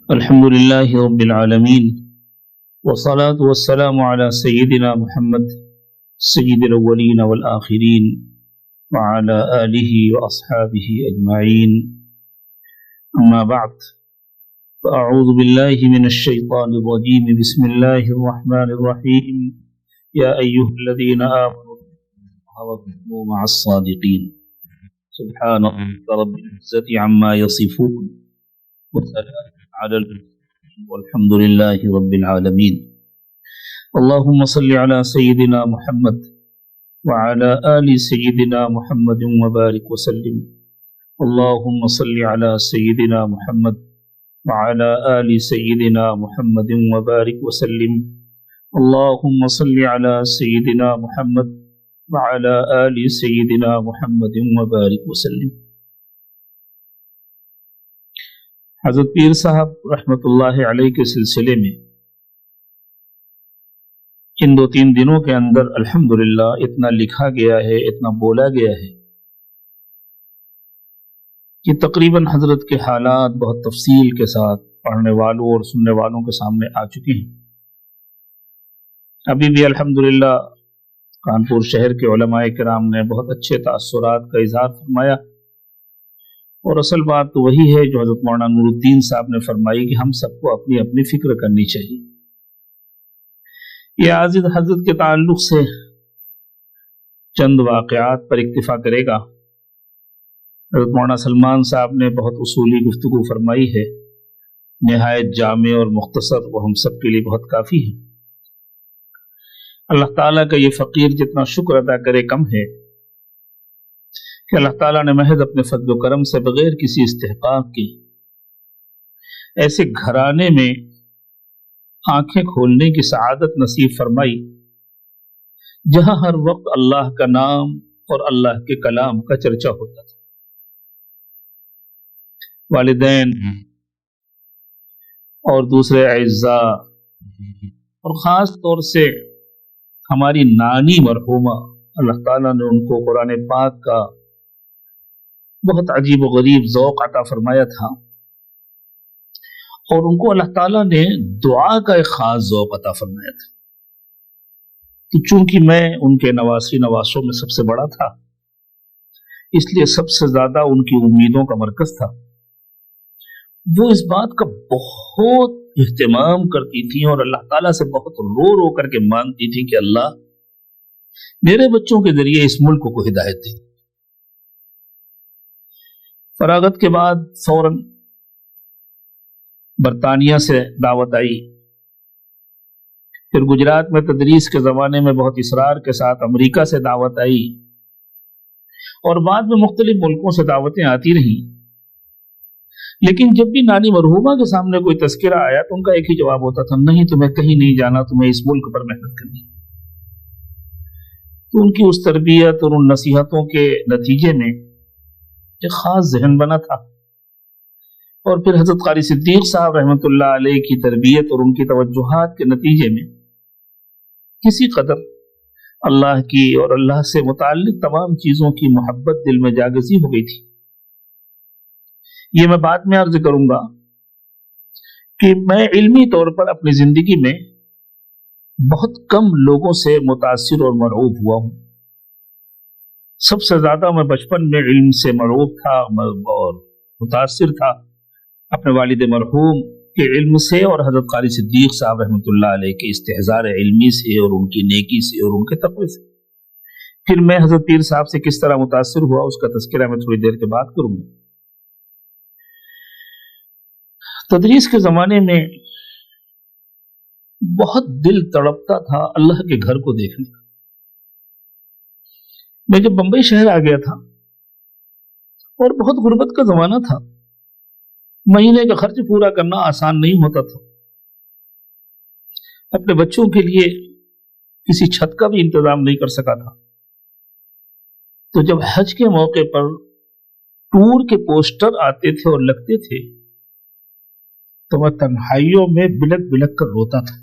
الحمد لله رب العالمين والصلاة والسلام على سيدنا محمد سيد الأولين والآخرين وعلى آله وأصحابه أجمعين. أما بعد، فأعوذ بالله من الشيطان الرجيم. بسم الله الرحمن الرحيم. يا أيها الذين آمنوا وكونوا مع الصادقين. سبحان رب العزة عما يصفون وسلام على المرسلين والحمد لله رب العالمين. اللهم صل على سيدنا محمد وعلى آل سيدنا محمد وبارك وسلم. اللهم صل على سيدنا محمد وعلى آل سيدنا محمد وبارك وسلم. اللهم صل على سيدنا محمد وعلى آل سيدنا محمد وبارك وسلم. حضرت پیر صاحب رحمۃ اللہ علیہ کے سلسلے میں ان 2-3 دنوں کے اندر الحمدللہ اتنا لکھا گیا ہے، اتنا بولا گیا ہے کہ تقریباً حضرت کے حالات بہت تفصیل کے ساتھ پڑھنے والوں اور سننے والوں کے سامنے آ چکے ہیں. ابھی بھی الحمدللہ کانپور شہر کے علماء کرام نے بہت اچھے تاثرات کا اظہار فرمایا، اور اصل بات تو وہی ہے جو حضرت مولانا نور الدین صاحب نے فرمائی کہ ہم سب کو اپنی اپنی فکر کرنی چاہیے. یہ عزیز حضرت کے تعلق سے چند واقعات پر اکتفا کرے گا. حضرت مولانا سلمان صاحب نے بہت اصولی گفتگو فرمائی ہے، نہایت جامع اور مختصر، وہ ہم سب کے لیے بہت کافی ہے. اللہ تعالیٰ کا یہ فقیر جتنا شکر ادا کرے کم ہے کہ اللہ تعالیٰ نے محض اپنے فضل و کرم سے بغیر کسی استحقاق کے ایسے گھرانے میں آنکھیں کھولنے کی سعادت نصیب فرمائی جہاں ہر وقت اللہ کا نام اور اللہ کے کلام کا چرچا ہوتا تھا. والدین اور دوسرے اعزاء اور خاص طور سے ہماری نانی مرحومہ، اللہ تعالیٰ نے ان کو قرآن پاک کا بہت عجیب و غریب ذوق عطا فرمایا تھا، اور ان کو اللہ تعالیٰ نے دعا کا ایک خاص ذوق عطا فرمایا تھا. تو چونکہ میں ان کے نواسوں میں سب سے بڑا تھا، اس لیے سب سے زیادہ ان کی امیدوں کا مرکز تھا. وہ اس بات کا بہت اہتمام کرتی تھی اور اللہ تعالیٰ سے بہت رو رو کر کے مانگتی تھی کہ اللہ میرے بچوں کے ذریعے اس ملک کو ہدایت دے. فراغت کے بعد فوراً برطانیہ سے دعوت آئی، پھر گجرات میں تدریس کے زمانے میں بہت اصرار کے ساتھ امریکہ سے دعوت آئی، اور بعد میں مختلف ملکوں سے دعوتیں آتی رہیں. لیکن جب بھی نانی مرحومہ کے سامنے کوئی تذکرہ آیا تو ان کا ایک ہی جواب ہوتا تھا، نہیں تمہیں کہیں نہیں جانا، تمہیں اس ملک پر محنت کرنی. تو ان کی اس تربیت اور ان نصیحتوں کے نتیجے میں ایک خاص ذہن بنا تھا. اور پھر حضرت قاری صدیق صاحب رحمۃ اللہ علیہ کی تربیت اور ان کی توجہات کے نتیجے میں کسی قدر اللہ کی اور اللہ سے متعلق تمام چیزوں کی محبت دل میں جاگزی ہو گئی تھی. یہ میں بعد میں عرض کروں گا کہ میں علمی طور پر اپنی زندگی میں بہت کم لوگوں سے متاثر اور مرعوب ہوا ہوں. سب سے زیادہ میں بچپن میں علم سے مرعوب تھا اور متاثر تھا اپنے والد مرحوم کے علم سے اور حضرت قاری صدیق صاحب رحمۃ اللہ علیہ کے استحضار علمی سے اور ان کی نیکی سے اور ان کے تقوی سے. پھر میں حضرت پیر صاحب سے کس طرح متاثر ہوا اس کا تذکرہ میں تھوڑی دیر کے بعد کروں گا. تدریس کے زمانے میں بہت دل تڑپتا تھا اللہ کے گھر کو دیکھنے کا. میں جب بمبئی شہر آ گیا تھا اور بہت غربت کا زمانہ تھا، مہینے کا خرچ پورا کرنا آسان نہیں ہوتا تھا، اپنے بچوں کے لیے کسی چھت کا بھی انتظام نہیں کر سکا تھا. تو جب حج کے موقع پر ٹور کے پوسٹر آتے تھے اور لگتے تھے تو میں تنہائیوں میں بلک بلک کر روتا تھا،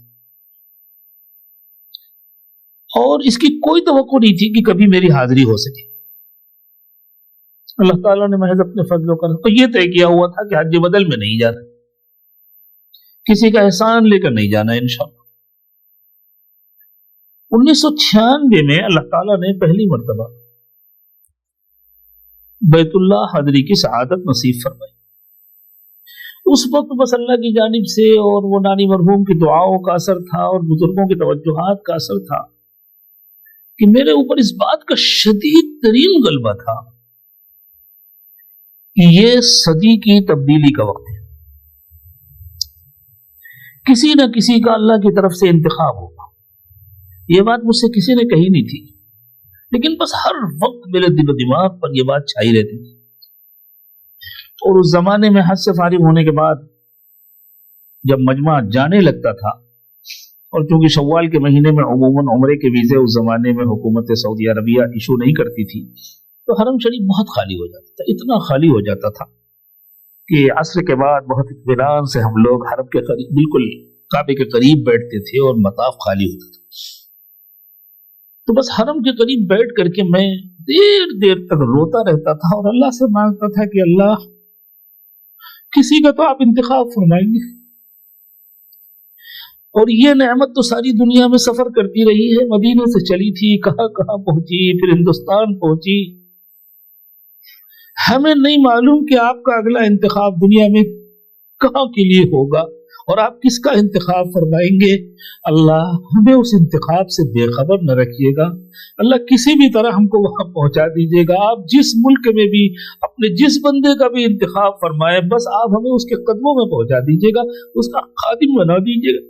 اور اس کی کوئی توقع نہیں تھی کہ کبھی میری حاضری ہو سکے. اللہ تعالیٰ نے محض اپنے فضل و کرم تو یہ طے کیا ہوا تھا کہ حج بدل میں نہیں جانا. किसी का एहसान लेकर नहीं जाना इंशाअल्लाह। 1996 में अल्लाह ताला ने पहली मर्तबा बैतुल्लाह हाज़री की सआदत नसीब फरमाई। उस वक्त बस अल्लाह की जानिब से और वो नानी मरहूम की दुआओं का असर था और बुजुर्गों की तवज्जुहात का असर था कि मेरे ऊपर इस बात का शदीद तरीन गलबा था कि ये सदी की तब्दीली का वक्त है, किसी न किसी का अल्लाह की तरफ से इंतखाब होगा। ये बात मुझसे किसी ने कही नहीं थी, लेकिन बस हर वक्त मेरे दिल दिमाग पर यह बात छाई रहती थी। और उस जमाने में हज से फारिग होने के बाद जब मजमा जाने लगता था, और चूंकि शव्वाल के महीने में उमूमन उम्रे के वीजे उस जमाने में हुकूमत सऊदी अरबिया इशू नहीं करती थी, तो हरम शरीफ बहुत खाली हो जाता था। इतना खाली हो जाता था कि असर के बाद बहुत इत्मीनान से हम लोग हरम के करीब, बिल्कुल काबे के करीब बैठते थे और मताफ खाली होता था। तो बस हरम के करीब बैठ करके मैं देर देर तक रोता रहता था और अल्लाह से मांगता था कि अल्लाह, किसी का तो आप इंतखाब फरमाएंगे। और ये नेमत तो सारी दुनिया में सफर करती रही है, मदीने से चली थी, कहां कहां पहुंची, फिर हिंदुस्तान पहुंची। हमें नहीं मालूम कि आपका अगला इंतखाब दुनिया में कहां के लिए होगा और आप किसका इंतखाब फरमाएंगे। अल्लाह, हमें उस इंतखाब से बेखबर न रखिएगा। अल्लाह, किसी भी तरह हमको वहां पहुंचा दीजिएगा। आप जिस मुल्क में भी अपने जिस बंदे का भी इंतखाब फरमाए, बस आप हमें उसके कदमों में पहुंचा दीजिएगा, उसका खादिम बना दीजिएगा।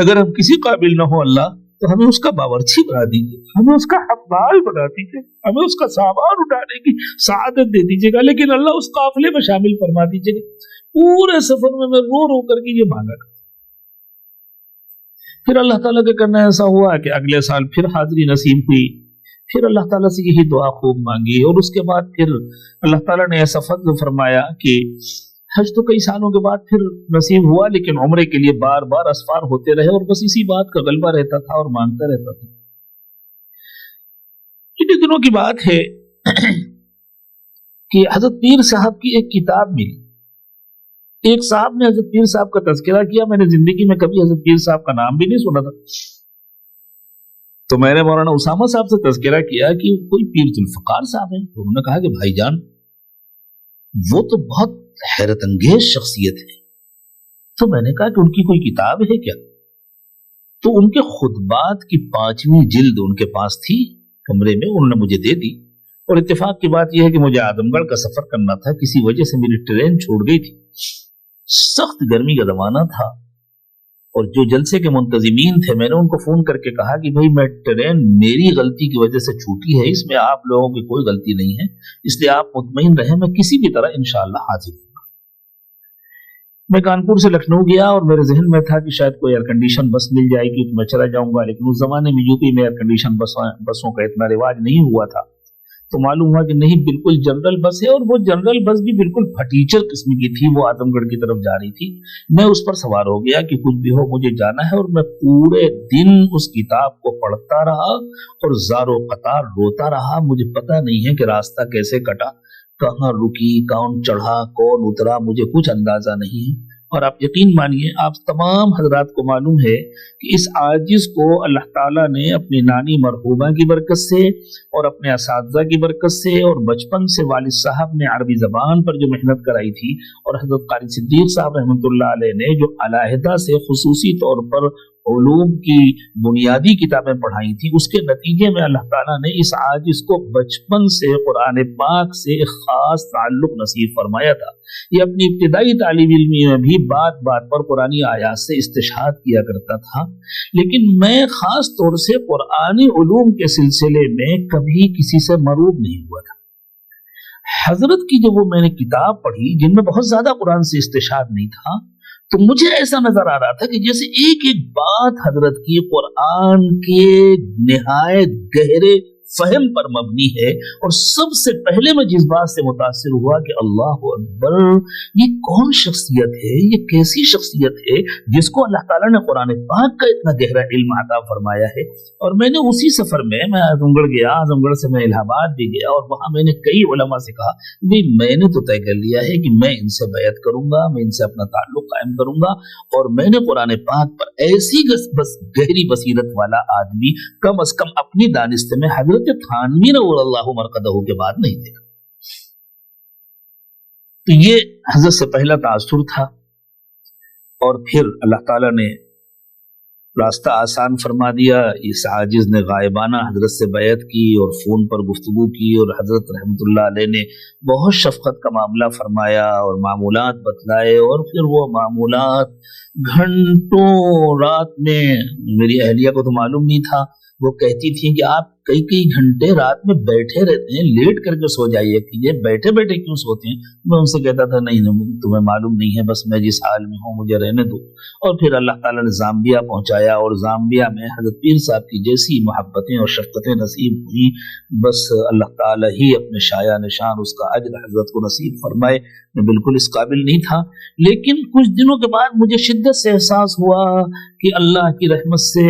अगर हम किसी काबिल न हो अल्लाह, तो हमें उसका बावर्ची बना दीजिए, हमें उसका हकमाल बना दीजिए, हमें उसका सामान उठाने की सआदत दे दीजिएगा, लेकिन अल्लाह उस काफिले में शामिल फरमा दीजिएगा। पूरे सफर में मैं रो रो करके ये मांगा। फिर अल्लाह ताला के करना ऐसा हुआ कि अगले साल फिर हाजिरी नसीब हुई, फिर अल्लाह ताला से यही दुआ खूब मांगी। और उसके बाद फिर अल्लाह ताला ने ऐसा फज़्ल फरमाया कि हज तो कई सालों के बाद फिर नसीब हुआ, लेकिन उम्रे के लिए बार बार असफार होते रहे और बस इसी बात का गलबा रहता था और मांगता रहता था। इतने दिनों की बात है कि हजरत पीर साहब की एक किताब मिली। एक साहब ने हजरत पीर साहब का तज़किरा किया। मैंने जिंदगी में कभी हजरत पीर साहब का नाम भी नहीं सुना था, तो मैंने मौलाना उसामा साहब से तज़किरा किया कि कोई पीर जुल्फ़िकार साहब है। तो उन्होंने कहा कि भाईजान, वो तो बहुत हैरत अंगेज शख्सियत है। तो मैंने कहा कि उनकी कोई किताब है क्या? तो उनके खुतबात की 5वीं जिल्द उनके पास थी कमरे में, उन्होंने मुझे दे दी। और इत्तेफाक की बात यह है कि मुझे आजमगढ़ का सफर करना था, किसी वजह से मेरी ट्रेन छूट गई थी। सख्त गर्मी का जमाना था और जो जलसे के मुंतजिमीन थे, मैंने उनको फोन करके कहा कि भाई, मैं ट्रेन मेरी गलती की वजह से छूटी है, इसमें आप लोगों की कोई गलती नहीं है, इसलिए आप मुतमईन रहें, मैं किसी भी तरह इंशाअल्लाह हाजिर हूँ। मैं कानपुर से लखनऊ गया और मेरे जहन में था कि शायद कोई एयर कंडीशन बस मिल जाएगी तो मैं चला जाऊंगा, लेकिन उस जमाने में यूपी में एयर कंडीशन बसों का इतना रिवाज नहीं हुआ था। तो मालूम हुआ कि नहीं, बिल्कुल जनरल बस है, और वो जनरल बस भी बिल्कुल फटीचर किस्म की थी, वो आजमगढ़ की तरफ जा रही थी। मैं उस पर सवार हो गया कि कुछ भी हो मुझे जाना है, और मैं पूरे दिन उस किताब को पढ़ता रहा और ज़ारो क़तार रोता रहा। मुझे पता नहीं है कि रास्ता कैसे कटा, कहाँ रुकी, कौन चढ़ा, कौन उतरा, मुझे कुछ अंदाजा नहीं है। और आप यकीन मानिए, आप तमाम हजरात को मालूम है कि इस आजिज को अल्लाह ताला ने अपनी नानी मरहूमा की बरकत से और अपने असातिज़ा की बरकत से और बचपन से वालिद साहब ने अरबी ज़बान पर जो मेहनत कराई थी, और हज़रत क़ारी सिद्दीक़ साहब रहमतुल्लाह अलैह ने जो अलहदा से खुसूसी तौर पर उलूम की बुनियादी किताबें पढ़ाई थी, उसके नतीजे में अल्लाह ताला ने इस आजिज को बचपन से कुरान पाक से एक खास ताल्लुक नसीब फरमाया था। ये अपनी इब्तिदाई तालीम इल्मी में भी बात बात पर कुरानी आयात से इस्तिशाहद किया करता था, लेकिन मैं खास तौर से कुरानी उलूम के सिलसिले में कभी किसी से मरूब नहीं हुआ था। हजरत की जब वो मैंने किताब पढ़ी जिनमें बहुत ज्यादा कुरान से इस्तिशाहद नहीं था, तो मुझे ऐसा नजर आ रहा था कि जैसे एक एक बात हजरत की कुरान के निहायत गहरे फहम पर मबनी है। और सबसे पहले मैं जिस बात से मुतासिर हुआ कि अल्लाह अकबर, ये कौन शख्सियत है, ये कैसी शख्सियत है जिसको अल्लाह ताला ने कुरान पाक का इतना गहरा इल्म अता फरमाया है। और मैंने उसी सफर में मैं आजमगढ़ गया, आजमगढ़ से मैं इलाहाबाद भी गया, और वहां मैंने कई उलमा से कहा भाई मैंने तो तय कर लिया है कि मैं इनसे बैत करूंगा, मैं इनसे अपना ताल्लुक कायम करूंगा, और मैंने कुरान पाक पर ऐसी बस गहरी बसीरत वाला आदमी कम अज कम अपनी दानिश में हजरत थानवी नव्वरल्लाहु मरकदहू के बाद नहीं देखा। तो ये हजरत से पहला तासुर था। और फिर अल्लाह ताला ने रास्ता आसान फरमा दिया। इस आजिज ने गायबाना हजरत से बैत की और फोन पर गुफ्तगू की, और हजरत रहमतुल्लाह अलैह ने बहुत शफकत का मामला फरमाया और मामूलात बतलाए। और फिर वो मामूलात घंटों रात में, मेरी अहलिया को तो मालूम नहीं था, वो कहती थी कि आप कई कई घंटे रात में बैठे रहते हैं, लेट करके सो जाइए कीजिए, बैठे बैठे क्यों सोते हैं। मैं उनसे कहता था नहीं तुम्हें मालूम नहीं है, बस मैं जिस हाल में हूँ मुझे रहने दो। और फिर अल्लाह ताला ने जाम्बिया पहुंचाया, और जाम्बिया में हजरत पीर साहब की जैसी मोहब्बतें और शफकतें नसीब हुई, बस अल्लाह ताला ही अपने शाया निशान उसका अज्र हजरत को नसीब फरमाए। मैं बिल्कुल इस काबिल नहीं था, लेकिन कुछ दिनों के बाद मुझे शिद्दत से एहसास हुआ कि अल्लाह की रहमत से,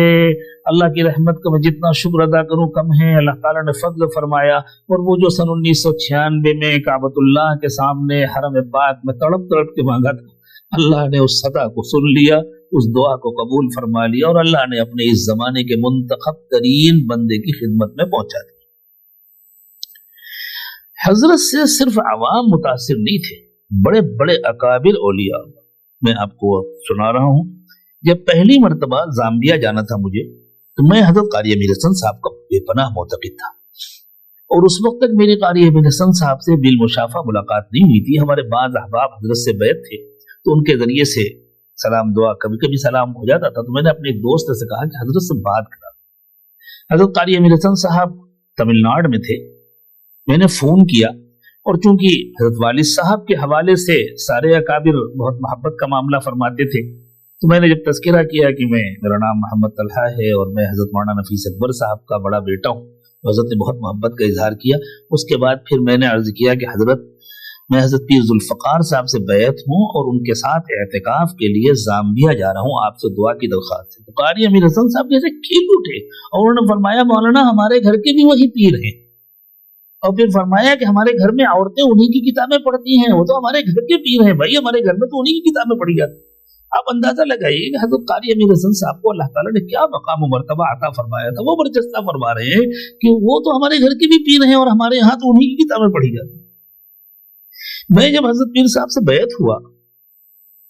अल्लाह की रहमत का मैं जितना शुक्र अदा करूं कम है। अल्लाह ताला ने फजल फरमाया, और वो जो सन 1996 में काबतुल्लाह के सामने हरम पाक में तड़प तड़प के मांगा था, अल्लाह ने उस सदा को सुन लिया, उस दुआ को कबूल फरमा लिया, और अल्लाह ने अपने इस जमाने के मुंतखब तरीन बंदे की खिदमत में पहुंचा दिया। हजरत से सिर्फ अवाम मुतासिर नहीं थे, बड़े बड़े अकाबिर औलिया। मैं आपको सुना रहा हूं, जब पहली मर्तबा जाम्बिया जाना था मुझे, तो मैं हजरत कारी अमीर हसन साहब का बेपनाह मोतक़िद था, और उस वक्त तक मेरी कारी अमीर हसन साहब से बिलमुशाफा मुलाकात नहीं हुई थी। हमारे बाज़ अहबाब हजरत से बैत थे, तो उनके जरिए से सलाम दुआ कभी कभी सलाम हो जाता था। तो मैंने अपने एक दोस्त से कहा कि हजरत से बात करा। हजरत कारी अमीर हसन साहब तमिलनाडु में थे। मैंने फोन किया, और चूंकि हजरत वालिद साहब के हवाले से सारे अकाबिर बहुत मोहब्बत का मामला फरमाते थे, तो मैंने जब तज़किरा किया कि मेरा नाम मोहम्मद तलहा है और मैं हजरत मौलाना नफीस अकबर साहब का बड़ा बेटा हूँ, तो हजरत ने बहुत मोहब्बत का इजहार किया। उसके बाद फिर मैंने अर्ज किया कि हजरत, मैं हजरत पीर जुल्फ़कार साहब से बैत हूँ और उनके साथ एहतिकाफ के लिए जाम्बिया जा रहा हूँ, आपसे दुआ की दरख्वास्त है। तो कारी अमीर हसन साहब जैसे खिल उठे, और उन्होंने फरमाया मौलाना हमारे घर के भी वही पीर हैं। और फिर फरमाया कि हमारे घर में औरतें उन्हीं की किताबें पढ़ती हैं, वो तो हमारे घर के पीर हैं भाई, हमारे घर में तो उन्हीं की किताबें पढ़ी जाती। आप अंदाजा लगाइए कि हजरत कारी अमीर हसन साहब को अल्लाह ताला ने क्या मकाम व मर्तबा अता फरमाया था। वो बरजस्ता फरमा रहे हैं कि वो तो हमारे घर के भी पीर हैं और हमारे यहाँ तो उन्हीं की किताबें पढ़ी जाती। मैं जब हजरत पीर साहब से बैत हुआ,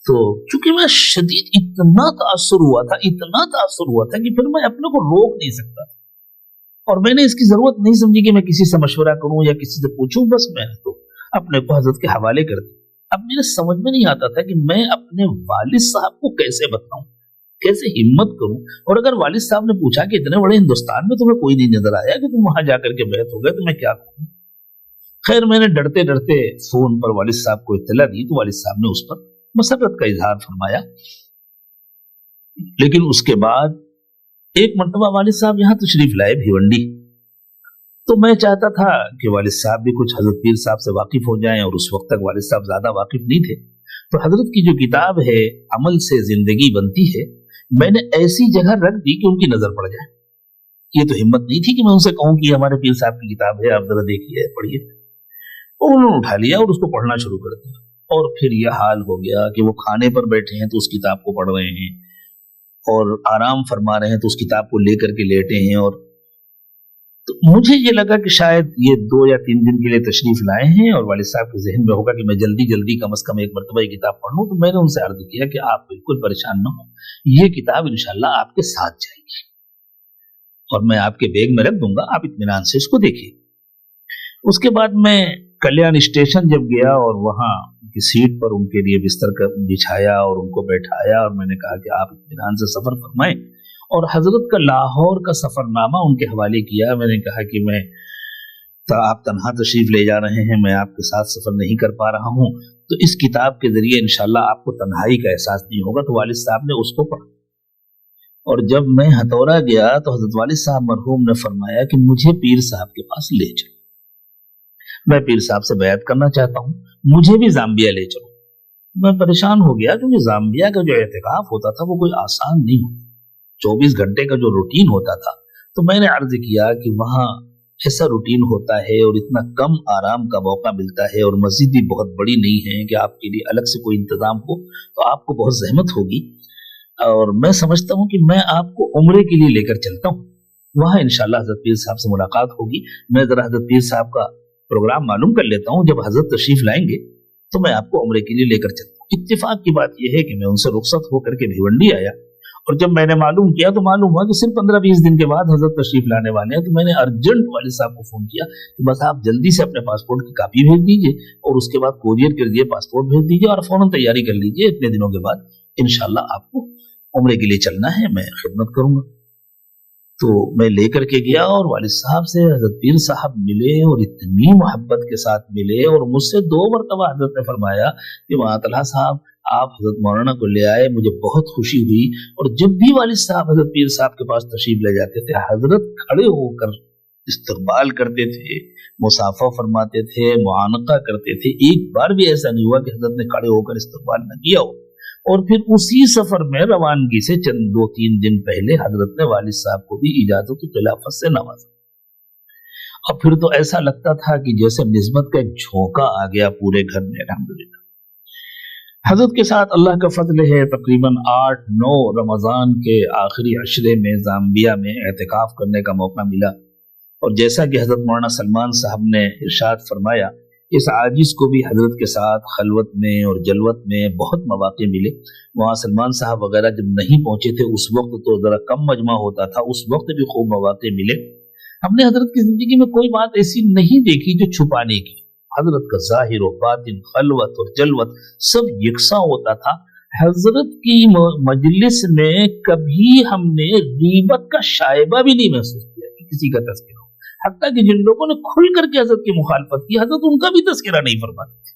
तो चूंकि मैं शदीद इतना तासुर हुआ था कि फिर मैं अपने को रोक नहीं सकता, और मैंने इसकी जरूरत नहीं समझी कि मैं किसी से मशवरा करूं या किसी से पूछूं, बस मैंने तो अपने को हजरत के हवाले कर दिया। अब मेरे समझ में नहीं आता था कि मैं अपने वालिद साहब को कैसे बताऊं, कैसे हिम्मत करूं। और अगर वालिद साहब ने पूछा कि इतने बड़े हिंदुस्तान में तुम्हें कोई नहीं नजर आया कि तुम वहां जाकर के बैत हो गए, तो मैं क्या करूं। खैर मैंने डरते डरते फोन पर वालिद साहब को इत्तला दी, तो वालिद साहब ने उस पर मसरत का इजहार फरमाया। लेकिन उसके बाद एक मरतबा वालिद साहब यहाँ तशरीफ लाए भिवंडी, तो मैं चाहता था कि वालिद साहब भी कुछ हजरत पीर साहब से वाकिफ हो जाएं, और उस वक्त तक वालिद साहब ज्यादा वाकिफ नहीं थे। तो हजरत की जो किताब है अमल से जिंदगी बनती है, मैंने ऐसी जगह रख दी कि उनकी नजर पड़ जाए। ये तो हिम्मत नहीं थी कि मैं उनसे कहूं कि हमारे पीर साहब की किताब है, आप जरा देखिए पढ़िए। तो उन्होंने उठा लिया और उसको पढ़ना शुरू कर दिया, और फिर यह हाल हो गया कि वो खाने पर बैठे हैं तो उस किताब को पढ़ रहे हैं, और आराम फरमा रहे हैं तो उस किताब को लेकर के लेटे हैं। और तो मुझे ये लगा कि शायद ये 2 या 3 दिन के लिए तशरीफ लाए हैं, और वालिद साहब के जहन में होगा कि मैं जल्दी जल्दी कम से कम एक मरतबा ये किताब पढ़ लूं। तो मैंने उनसे अर्ज किया कि आप बिल्कुल परेशान न हो, ये किताब इंशाल्लाह आपके साथ जाएगी और मैं आपके बैग में रख दूंगा, आप इत्मीनान से इसको देखिए। उसके बाद मैं कल्याण स्टेशन जब गया और वहां की सीट पर उनके लिए बिस्तर बिछाया और उनको बैठाया, और मैंने कहा कि आप इत्मीनान से सफर फरमाएं, और हजरत का लाहौर का सफरनामा उनके हवाले किया। मैंने कहा कि आप तन्हा तशरीफ ले जा रहे हैं, मैं आपके साथ सफर नहीं कर पा रहा हूं, तो इस किताब के जरिए इंशाल्लाह आपको तन्हाई का एहसास नहीं होगा। तो वालिद साहब ने उसको पढ़ा। اور जब मैं हथौरा गया तो हजरत वालिद साहब मरहूम ने फरमाया कि मुझे पीर साहब के पास ले चलो, मैं पीर साहब से बैत करना चाहता हूँ, मुझे भी जाम्बिया ले चलो। मैं परेशान हो गया क्योंकि जाम्बिया का जो एहतिकाफ होता था वो कोई आसान नहीं होता, 24 घंटे का जो रूटीन होता था। तो मैंने अर्ज किया कि वहाँ ऐसा रूटीन होता है और इतना कम आराम का मौका मिलता है और मस्जिद भी बहुत बड़ी नहीं है कि आपके लिए अलग से कोई इंतजाम हो, तो आपको बहुत जहमत होगी और मैं समझता हूँ कि मैं आपको उम्रे के लिए लेकर चलता हूँ, वहाँ इंशाल्लाह हजरत पीर साहब से मुलाकात होगी। मैं जरा हजरत पीर साहब का प्रोग्राम मालूम कर लेता हूँ, जब हजरत तशरीफ लाएंगे तो मैं आपको उम्रे के लिए लेकर चलता हूँ। इत्तेफाक की बात यह है कि मैं उनसे रुखसत होकर के भिवंडी आया और जब मैंने मालूम किया तो मालूम हुआ कि सिर्फ 15-20 दिन के बाद हजरत तशरीफ लाने वाले हैं। तो मैंने अर्जेंट वालिद साहब को फोन किया कि बस आप जल्दी से अपने पासपोर्ट की कॉपी भेज दीजिए और उसके बाद कोरियर कर दिए पासपोर्ट भेज दीजिए और फौरन तैयारी कर लीजिए, इतने दिनों के बाद इंशाल्लाह आपको उम्रे के लिए चलना है, मैं खिदमत करूंगा। तो मैं लेकर के गया और वालिद साहब से हजरत पीर साहब मिले और इतनी मोहब्बत के साथ मिले और मुझसे 2 मरतबा हजरत ने फरमाया कि मातल्ला साहब आप हजरत मौलाना को ले आए, मुझे बहुत खुशी हुई। और जब भी वालिद साहब हजरत पीर साहब के पास तशरीफ ले जाते थे, हजरत खड़े होकर इस्तकबाल करते थे, मुसाफा फरमाते थे, मुआनका करते थे। एक बार भी ऐसा नहीं हुआ कि हजरत ने खड़े होकर इस्तकबाल न किया हो। और फिर उसी सफर में रवानगी से चंद 2-3 दिन पहले हजरत ने वालिद साहब को भी इजाजत खिलाफत से नवाजा। और फिर तो ऐसा लगता था कि जैसे निस्बत का एक झोंका आ गया पूरे घर में। अल्हम्दुलिल्लाह हजरत के साथ अल्लाह का फजल है, तकरीबन 8-9 रमजान के आखिरी अशरे में जाम्बिया में एहतिकाफ करने का मौका मिला। और जैसा कि हजरत मौलाना सलमान साहब ने इरशाद फरमाया, इस आजिज को भी हजरत के साथ खलवत में और जलवत में बहुत मौके मिले। वहाँ सलमान साहब वगैरह जब नहीं पहुंचे थे उस वक्त तो जरा कम मजमा होता था, उस वक्त भी खूब मौके मिले। हमने हजरत की जिंदगी में कोई बात ऐसी नहीं देखी जो छुपाने की। हजरत का जाहिर और बातिन, खलवत और जलवत सब यकसा होता था। हजरत की मजलिस में कभी हमने गीबत का शायबा भी नहीं महसूस किया कि किसी का तस्करा, हत्ता कि जिन लोगों ने खुल करके हजरत की मुखालफत की, हजरत उनका भी तस्करा नहीं फरमाते।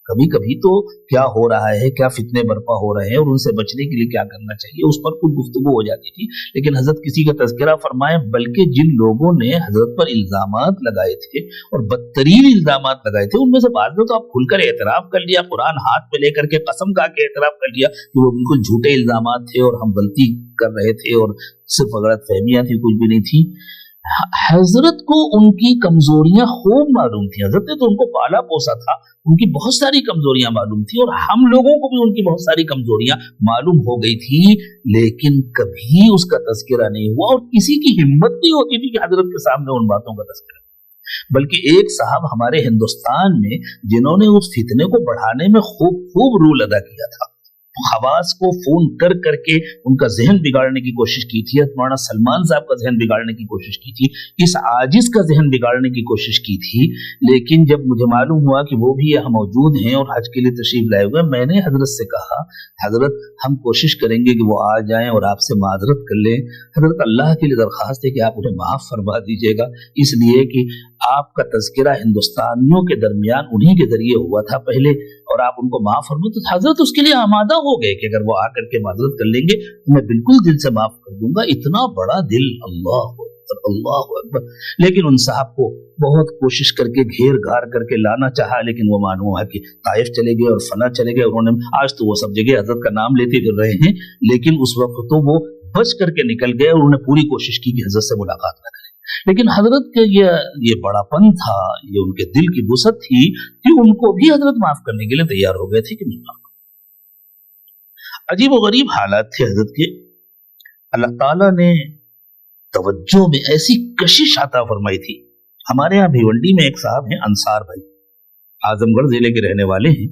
कभी कभी तो क्या हो रहा है, क्या फितने बर्पा हो रहे हैं और उनसे बचने के लिए क्या करना चाहिए, उस पर कुछ गुफ्तगू हो जाती थी, लेकिन हजरत किसी का तज़किरा फरमाए। बल्कि जिन लोगों ने हजरत पर इल्जामात लगाए थे और बदतरीन इल्जामात लगाए थे, उनमें से बाद में तो आप खुलकर एतराफ कर लिया, कुरान हाथ में लेकर के कसम खा के एतराफ कर लिया कि वो बिल्कुल झूठे इल्जामात थे और हम गलती कर रहे थे और सिर्फ गलत फहमियां थी, कुछ भी नहीं थी। हजरत को उनकी कमजोरियां खूब मालूम थी। हजरत ने तो उनको पाला पोसा था, उनकी बहुत सारी कमजोरियां मालूम थी और हम लोगों को भी उनकी बहुत सारी कमजोरियां मालूम हो गई थी, लेकिन कभी उसका तज़किरा नहीं हुआ और किसी की हिम्मत नहीं होती थी कि हजरत के सामने उन बातों का तज़किरा। बल्कि एक साहब हमारे हिंदुस्तान में जिन्होंने उस फितने को बढ़ाने में खूब रोल अदा किया था, खवास को फोन कर करके उनका जहन बिगाड़ने की कोशिश की थी, मौलाना सलमान साहब का जहन बिगाड़ने की कोशिश की थी, इस आजिज का जहन बिगाड़ने की कोशिश की थी। लेकिन जब मुझे मालूम हुआ कि वो भी यहाँ मौजूद हैं और हज के लिए तशरीफ लाए हुए, मैंने हजरत से कहा, हजरत हम कोशिश करेंगे कि वो आ जाएं और आपसे माजरत कर लें। हजरत अल्लाह के लिए दरख्वास्त है कि आप उन्हें माफ फरमा दीजिएगा, इसलिए कि आपका तज़किरा हिंदुस्तानियों के दरमियान उन्हीं के जरिए हुआ था पहले और आप उनको माफ फरमा। तो हजरत उसके लिए आमादा हो गए कि अगर वो आकर के माजरत कर लेंगे तो मैं बिल्कुल दिल से माफ कर दूंगा। इतना बड़ा दिल, अल्लाह अकबर, अल्लाह अकबर। लेकिन उन साहब को बहुत कोशिश करके घेर घार करके लाना चाहा, लेकिन वो मालूम है कि ताइफ चले गए और फना चले गए। उन्होंने आज तो वो सब जगह हजरत का नाम लेते फिर रहे हैं, लेकिन उस वक्त तो वो बच करके निकल गए और उन्होंने पूरी कोशिश की कि हजरत से मुलाकात न करें। लेकिन हजरत के ये बड़ापन था, ये उनके दिल की वुसअत थी कि उनको भी हजरत माफ करने के लिए तैयार हो गए थे कि नहीं। अजीब और गरीब हालात थे हजरत के। अल्लाह ताला ने तवज्जो में ऐसी कशिश अता फरमाई थी। हमारे यहाँ भिवंडी में एक साहब हैं अंसार भाई, आजमगढ़ जिले के रहने वाले हैं,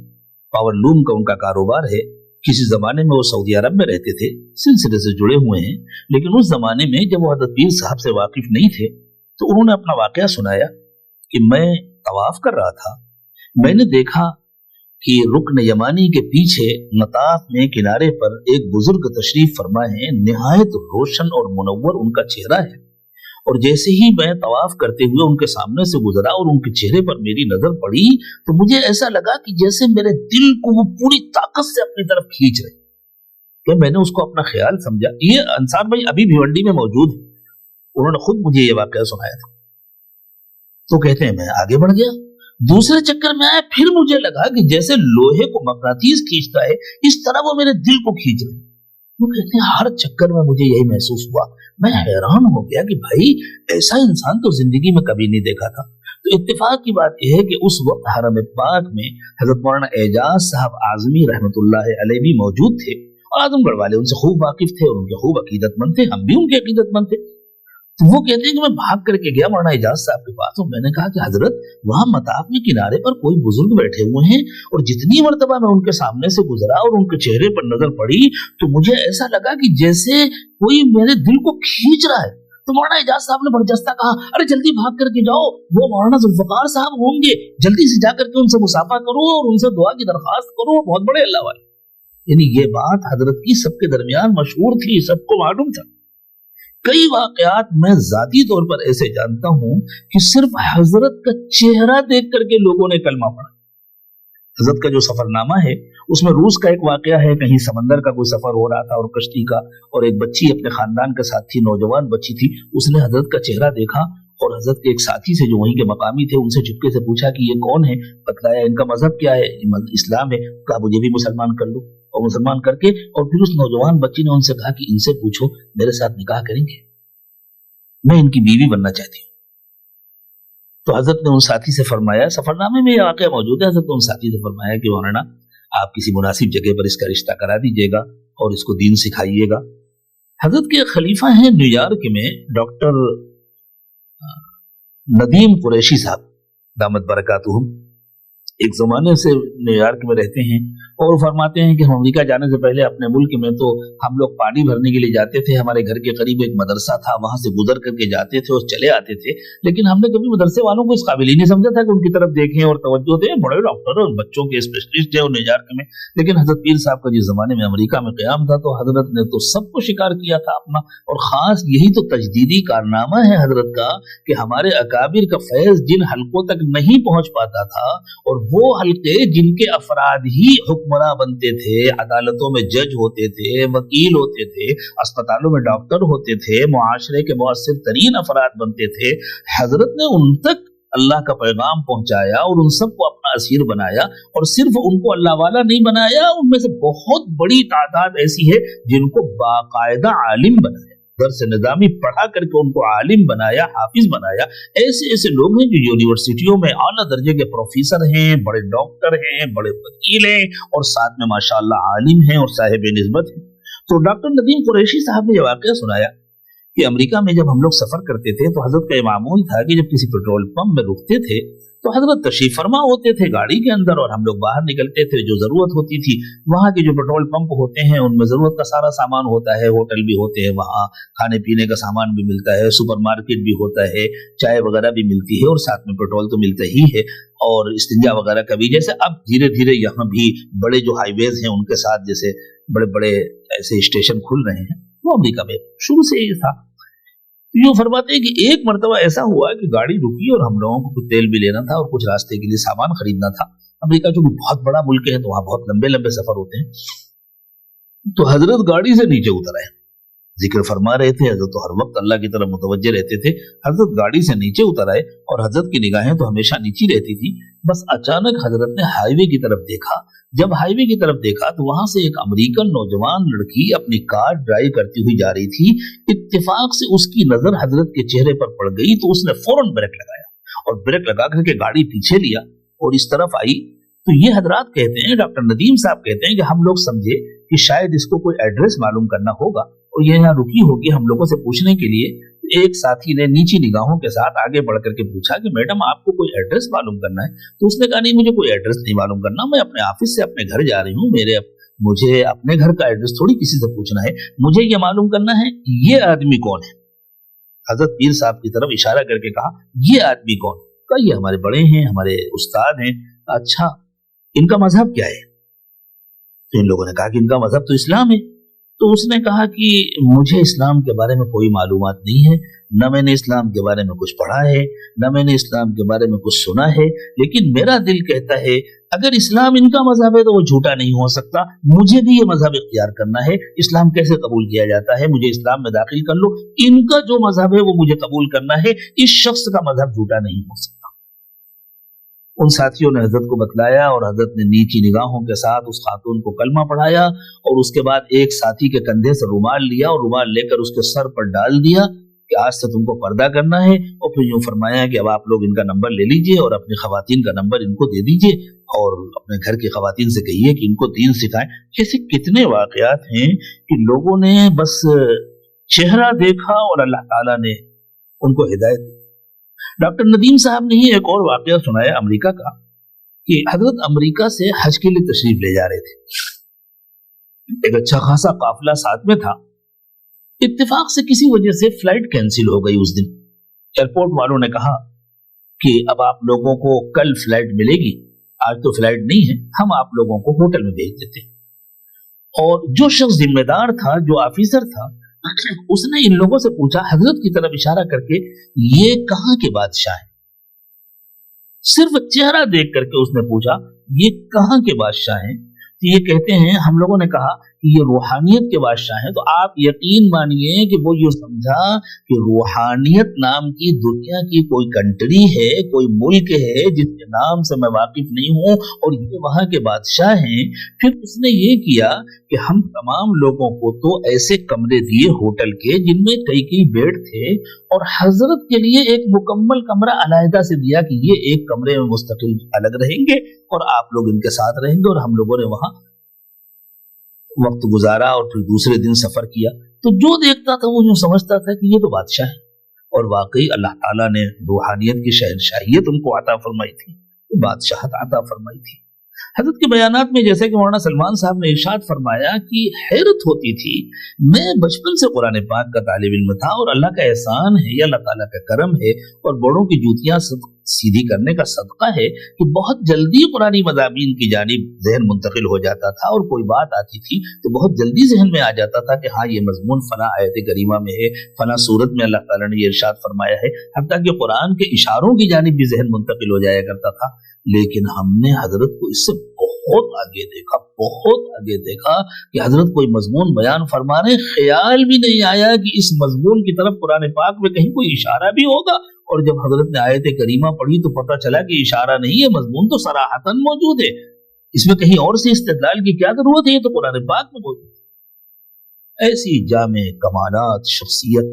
पावर लूम का उनका कारोबार है। किसी जमाने में वो सऊदी अरब में रहते थे, सिलसिले से जुड़े हुए हैं, लेकिन उस जमाने में जब वो हजरत पीर साहब से वाकिफ नहीं थे तो उन्होंने अपना वाकया सुनाया कि मैं तवाफ कर रहा था, मैंने देखा कि रुकन यमानी के पीछे नताफ में किनारे पर एक बुजुर्ग तशरीफ फरमा है, निहायत रोशन और मुनव्वर उनका चेहरा है, और जैसे ही मैं तवाफ करते हुए उनके सामने से गुजरा और उनके चेहरे पर मेरी नजर पड़ी तो मुझे ऐसा लगा कि जैसे मेरे दिल को वो पूरी ताकत से अपनी तरफ खींच रहे। कि मैंने उसको अपना ख्याल समझा। ये अंसार भाई अभी भिवंडी में मौजूद है, उन्होंने खुद मुझे ये वाकया सुनाया था। तो कहते हैं मैं आगे बढ़ गया, दूसरे चक्कर में आया, फिर मुझे लगा कि जैसे लोहे को मकनातीस खींचता है इस तरह वो मेरे दिल को खींच रहे। वो कहते हैं हर चक्कर में मुझे यही महसूस हुआ। मैं हैरान हो गया कि भाई ऐसा इंसान तो जिंदगी में कभी नहीं देखा था। तो इत्तेफाक की बात यह है कि उस वक्त हरम पाक में हजरत मौलाना एजाज साहब आजमी रहमतुल्लाह अलैह भी मौजूद थे, और आजमगढ़ वाले उनसे खूब वाकिफ थे और उनके खूब अकीदतमंद थे, हम भी उनके अकीदतमंद थे। तो वो कहते हैं कि मैं भाग करके गया मौलाना एजाज साहब के पास, और मैंने कहा कि हजरत वहां मताफ में किनारे पर कोई बुजुर्ग बैठे हुए हैं, और जितनी मर्तबा मैं उनके सामने से गुजरा और उनके चेहरे पर नजर पड़ी तो मुझे ऐसा लगा कि जैसे कोई मेरे दिल को खींच रहा है। तो मौलाना एजाज साहब ने बर्जस्ता कहा, अरे जल्दी भाग करके जाओ, वो मौलाना जुल्फकार साहब होंगे, जल्दी से जाकर के उनसे मुसाफा करो और उनसे दुआ की दरख्वास्त करो, बहुत बड़े अल्लाह वाले। यानी ये बात हजरत की सबके दरमियान मशहूर थी, सबको मालूम था। कई वाकयात मैं जाती तौर पर ऐसे जानता हूं कि सिर्फ हजरत का चेहरा देख करके लोगों ने कलमा पढ़ा। हजरत का जो सफरनामा है उसमें रूस का एक वाकया है, कहीं समंदर का कोई सफर हो रहा था और कश्ती का, और एक बच्ची अपने खानदान के साथ थी, नौजवान बच्ची थी, उसने हजरत का चेहरा देखा और हजरत के एक साथी से जो वहीं के मकामी थे उनसे चुपके से पूछा कि ये कौन है, बतलाया इनका मजहब क्या है, इस्लाम है। कहा मुझे भी मुसलमान कर लो, और मुसलमान करके और फिर उस नौजवान बच्ची ने उनसे कहा कि इनसे पूछो मेरे साथ निकाह करेंगे, मैं इनकी बीवी बनना चाहती हूँ। तो हजरत ने उन साथी से फरमाया, सफरनामे में यह वाकया मौजूद है, हजरत ने उन साथी से फरमाया कि मौलाना आप किसी मुनासिब जगह पर इसका रिश्ता करा दीजिएगा और इसको दीन सिखाइएगा। हजरत के खलीफा हैं न्यूयॉर्क में डॉक्टर नदीम कुरैशी साहब दामत बरकातुहुम, एक जमाने से न्यूयॉर्क में रहते हैं, और फरमाते हैं कि हम अमेरिका जाने से पहले अपने मुल्क में तो हम लोग पानी भरने के लिए जाते थे, हमारे घर के करीब एक मदरसा था, वहां से गुजर करके जाते थे और चले आते थे, लेकिन हमने कभी मदरसे वालों को इस काबिल ही नहीं समझा था कि उनकी तरफ देखें और तवज्जो दें, बड़े डॉक्टर और बच्चों के स्पेशलिस्ट है न्यूयॉर्क में। लेकिन हजरत पीर साहब का जिस जमाने में अमेरिका में क़याम था तो हजरत ने तो सबको शिकार किया था अपना, और खास यही तो तजदीदी कारनामा है हजरत का कि हमारे अकाबिर का फैज जिन हलकों तक नहीं पहुंच पाता था, और वो हल्के जिनके अफराद ही हुक्मरां बनते थे, अदालतों में जज होते थे, वकील होते थे, अस्पतालों में डॉक्टर होते थे, मुआशरे के मुअस्सिर तरीन अफराद बनते थे, हजरत ने उन तक अल्लाह का पैगाम पहुंचाया और उन सबको अपना असीर बनाया, और सिर्फ उनको अल्लाह वाला नहीं बनाया, उनमें से बहुत बड़ी तादाद ऐसी है जिनको बाकायदा आलिम बनाया, दर्स निज़ामी पढ़ा करके उनको आलिम बनाया, हाफिज बनाया। ऐसे ऐसे लोग हैं जो यूनिवर्सिटियों में आला दर्जे के प्रोफेसर हैं, बड़े डॉक्टर हैं, बड़े वकील हैं, और साथ में माशाअल्लाह आलिम हैं और साहिब निस्बत हैं। तो डॉक्टर नदीम कुरैशी साहब ने यह वाकया सुनाया कि अमेरिका में जब हम लोग सफर करते थे तो हजरत का मामूल था कि जब किसी पेट्रोल पंप में रुकते थे तो हजरत तशरीफ फरमा होते थे गाड़ी के अंदर, और हम लोग बाहर निकलते थे। जो जरूरत होती थी, वहाँ के जो पेट्रोल पंप होते हैं उनमें जरूरत का सारा सामान होता है, होटल भी होते हैं, वहाँ खाने पीने का सामान भी मिलता है, सुपरमार्केट भी होता है, चाय वगैरह भी मिलती है, और साथ में पेट्रोल तो मिलता ही है, और इस्तिंजा वगैरह का भी। जैसे अब धीरे धीरे यहाँ भी बड़े जो हाईवेज हैं उनके साथ जैसे बड़े बड़े ऐसे स्टेशन खुल रहे हैं, वो अमेरिका में शुरू से ही था। यूं फरमाते हैं कि एक मर्तबा ऐसा हुआ कि गाड़ी रुकी और हम लोगों को कुछ तेल भी लेना था और कुछ रास्ते के लिए सामान खरीदना था। अमेरिका जो बहुत बड़ा मुल्क है तो वहां बहुत लंबे लंबे सफर होते हैं। तो हजरत गाड़ी से नीचे उतर आए, जिक्र फरमा रहे थे, हजरत तो हर वक्त अल्लाह की तरफ मुतवज्जे रहते थे। हजरत गाड़ी से नीचे उतर आए और हजरत की निगाहें तो हमेशा नीची रहती थी। बस अचानक हजरत ने हाईवे की तरफ देखा। जब हाईवे की तरफ देखा तो वहां से एक अमेरिकन नौजवान लड़की अपनी कार ड्राइव करती हुई जा रही थी। इत्तेफाक से उसकी नजर हजरत के चेहरे पर पड़ गई तो उसने फौरन ब्रेक लगाया, और ब्रेक लगा करके गाड़ी पीछे लिया और इस तरफ आई। तो ये हजरात कहते हैं, डॉक्टर नदीम साहब कहते हैं कि हम लोग समझे कि शायद इसको कोई एड्रेस मालूम करना होगा और ये यहाँ रुकी होगी हम लोगों से पूछने के लिए। एक साथी ने नीची निगाहों के साथ आगे बढ़ करके पूछा कि मैडम आपको कोई एड्रेस मालूम करना है? तो उसने कहा नहीं, मुझे कोई एड्रेस नहीं मालूम करना, मैं अपने ऑफिस से अपने घर जा रही हूँ, मुझे अपने घर का एड्रेस थोड़ी किसी से पूछना है, मुझे ये मालूम करना है ये आदमी कौन है। हजरत पीर साहब की तरफ इशारा करके कहा, ये आदमी कौन? कहा ये हमारे बड़े हैं, हमारे उस्ताद हैं। अच्छा, इनका मजहब क्या है? तो इन लोगों ने कहा कि इनका मजहब तो इस्लाम है। तो उसने कहा कि मुझे इस्लाम के बारे में कोई मालूमात नहीं है, न मैंने इस्लाम के बारे में कुछ पढ़ा है, न मैंने इस्लाम के बारे में कुछ सुना है, लेकिन मेरा दिल कहता है अगर इस्लाम इनका मजहब है तो वो झूठा नहीं हो सकता, मुझे भी ये मजहब इख्तियार करना है। इस्लाम कैसे कबूल किया जाता है, मुझे इस्लाम में दाखिल कर लो, इनका जो मजहब है वो मुझे कबूल करना है, इस शख्स का मजहब झूठा नहीं हो सकता। उन साथियों ने हजरत को बतलाया और हजरत ने नीची निगाहों के साथ उस खातून को कलमा पढ़ाया और उसके बाद एक साथी के कंधे से रुमाल लिया और रुमाल लेकर उसके सर पर डाल दिया कि आज से तुमको पर्दा करना है, और फिर यूं फरमाया कि अब आप लोग इनका नंबर ले लीजिए और अपनी खवातीन का नंबर इनको दे दीजिए और अपने घर की खवातीन से कहिए कि इनको दीन सिखाएं। कैसे कितने वाकयात हैं कि लोगों ने बस चेहरा देखा और अल्लाह ताला ने उनको हिदायत दी। डॉक्टर नदीम साहब ने ही एक और वाकया सुनाया अमेरिका का कि हजरत अमेरिका से हज के लिए तशरीफ ले जा रहे थे, एक अच्छा खासा काफिला साथ में था। इत्तेफाक से किसी वजह से फ्लाइट कैंसिल हो गई उस दिन। एयरपोर्ट वालों ने कहा कि अब आप लोगों को कल फ्लाइट मिलेगी, आज तो फ्लाइट नहीं है, हम आप लोगों को होटल में भेज देते। और जो शख्स जिम्मेदार था, जो ऑफिसर था, उसने इन लोगों से पूछा हजरत की तरफ इशारा करके, ये कहां के बादशाह हैं? सिर्फ चेहरा देख करके उसने पूछा ये कहां के बादशाह हैं? तो ये कहते हैं हम लोगों ने कहा कि ये रूहानियत के बादशाह हैं। तो आप यकीन मानिए कि वो ये समझा कि रूहानियत नाम की दुनिया की कोई कंट्री है, कोई मुल्क है जिसके नाम से मैं वाकिफ नहीं हूं और ये वहां के बादशाह हैं। फिर उसने ये किया कि हम तमाम लोगों को तो ऐसे कमरे दिए होटल के जिनमें कई कई बेड थे और हजरत के लिए एक मुकम्मल कमरा अलहदा से दिया कि ये एक कमरे में मुस्तकिल अलग रहेंगे और आप लोग इनके साथ रहेंगे। और हम लोगों ने वहां वक्त गुजारा और फिर दूसरे दिन सफर किया। तो जो देखता था वो यूं समझता था कि ये तो बादशाह है, और वाकई अल्लाह ताला ने रूहानियत की शहंशाहियत उनको अता फरमाई थी, बादशाहत अता फरमाई थी। हजरत के बयानात में जैसे कि मौलाना सलमान साहब ने इरशाद फरमाया कि हैरत होती थी, मैं बचपन से कुरान पाक का तालिब इल्म था और अल्लाह का एहसान है, अल्लाह ताला का करम है और बड़ों की जूतियां सीधी करने का सदका है कि बहुत जल्दी कुरानी मज़ामीन की जानिब जहन मुंतकिल हो जाता था और कोई बात आती थी तो बहुत जल्दी जहन में आ जाता था कि हाँ ये मजमून फला आयत करीमा में है, फला सूरत में अल्लाह ताला ने ये इरशाद फरमाया है, हत्ता कि कुरान के इशारों की जानिब भी जहन मुंतकिल हो जाया करता था। लेकिन हमने हजरत को इससे बहुत आगे देखा, बहुत आगे देखा कि हजरत कोई मजमून बयान फरमा रहे, ख्याल भी नहीं आया कि इस मजमून की तरफ कुरान पाक में कहीं कोई इशारा भी होगा। और जब हजरत ने आयत करीमा पढ़ी तो पता चला कि इशारा नहीं है, मजमून तो सराहतन मौजूद है, इसमें कहीं और से इस्तेदलाल की क्या जरूरत है, ये तो कुरान पाक में मौजूद है। ऐसी जामे कमालात शख्सियत।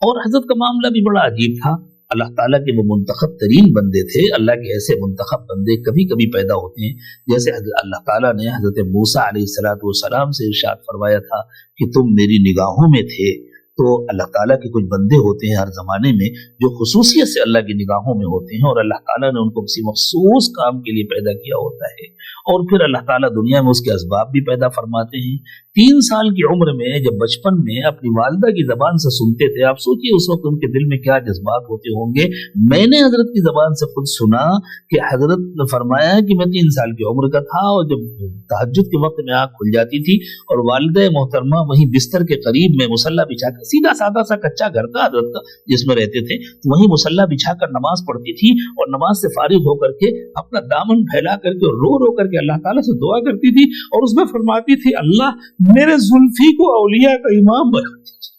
और हजरत का मामला भी बड़ा अजीब था। अल्लाह ताला के वो मुंतखब तरीन बंदे थे। अल्लाह के ऐसे मुंतखब बंदे कभी कभी पैदा होते हैं, जैसे अल्लाह ताला ने हजरत मूसा अलैहिस्सलाम से इरशाद फरमाया था कि तुम मेरी निगाहों में थे। तो अल्लाह ताला के कुछ बंदे होते हैं हर जमाने में जो खुसूसियत से अल्लाह की निगाहों में होते हैं और अल्लाह ताला ने उनको किसी मखसूस काम के लिए पैदा किया होता है और फिर अल्लाह ताला दुनिया में उसके असबाब भी पैदा फरमाते हैं। 3 साल की उम्र में जब बचपन में अपनी वालिदा की जबान से सुनते थे, आप सोचिए उस वक्त उनके दिल में क्या जज्बात होते होंगे। मैंने हजरत की जबान से खुद सुना कि हजरत ने फरमाया कि मैं 3 साल की उम्र का था और जब तहज्जुद के वक्त में आँख खुल जाती थी और वालिदा मोहतरमा वहीं बिस्तर के करीब में मुसल्ला बिछाकर, सीधा सादा सा कच्चा घर था हजरत का जिसमें रहते थे, तो वहीं मुसल्ला बिछाकर नमाज पढ़ती थी और नमाज से फारिग होकर के अपना दामन फैला करके रो रो करके अल्लाह ताला से दुआ करती थी और उसमें फरमाती थी अल्लाह मेरे जुल्फी को औलिया का इमाम बना दीजिए।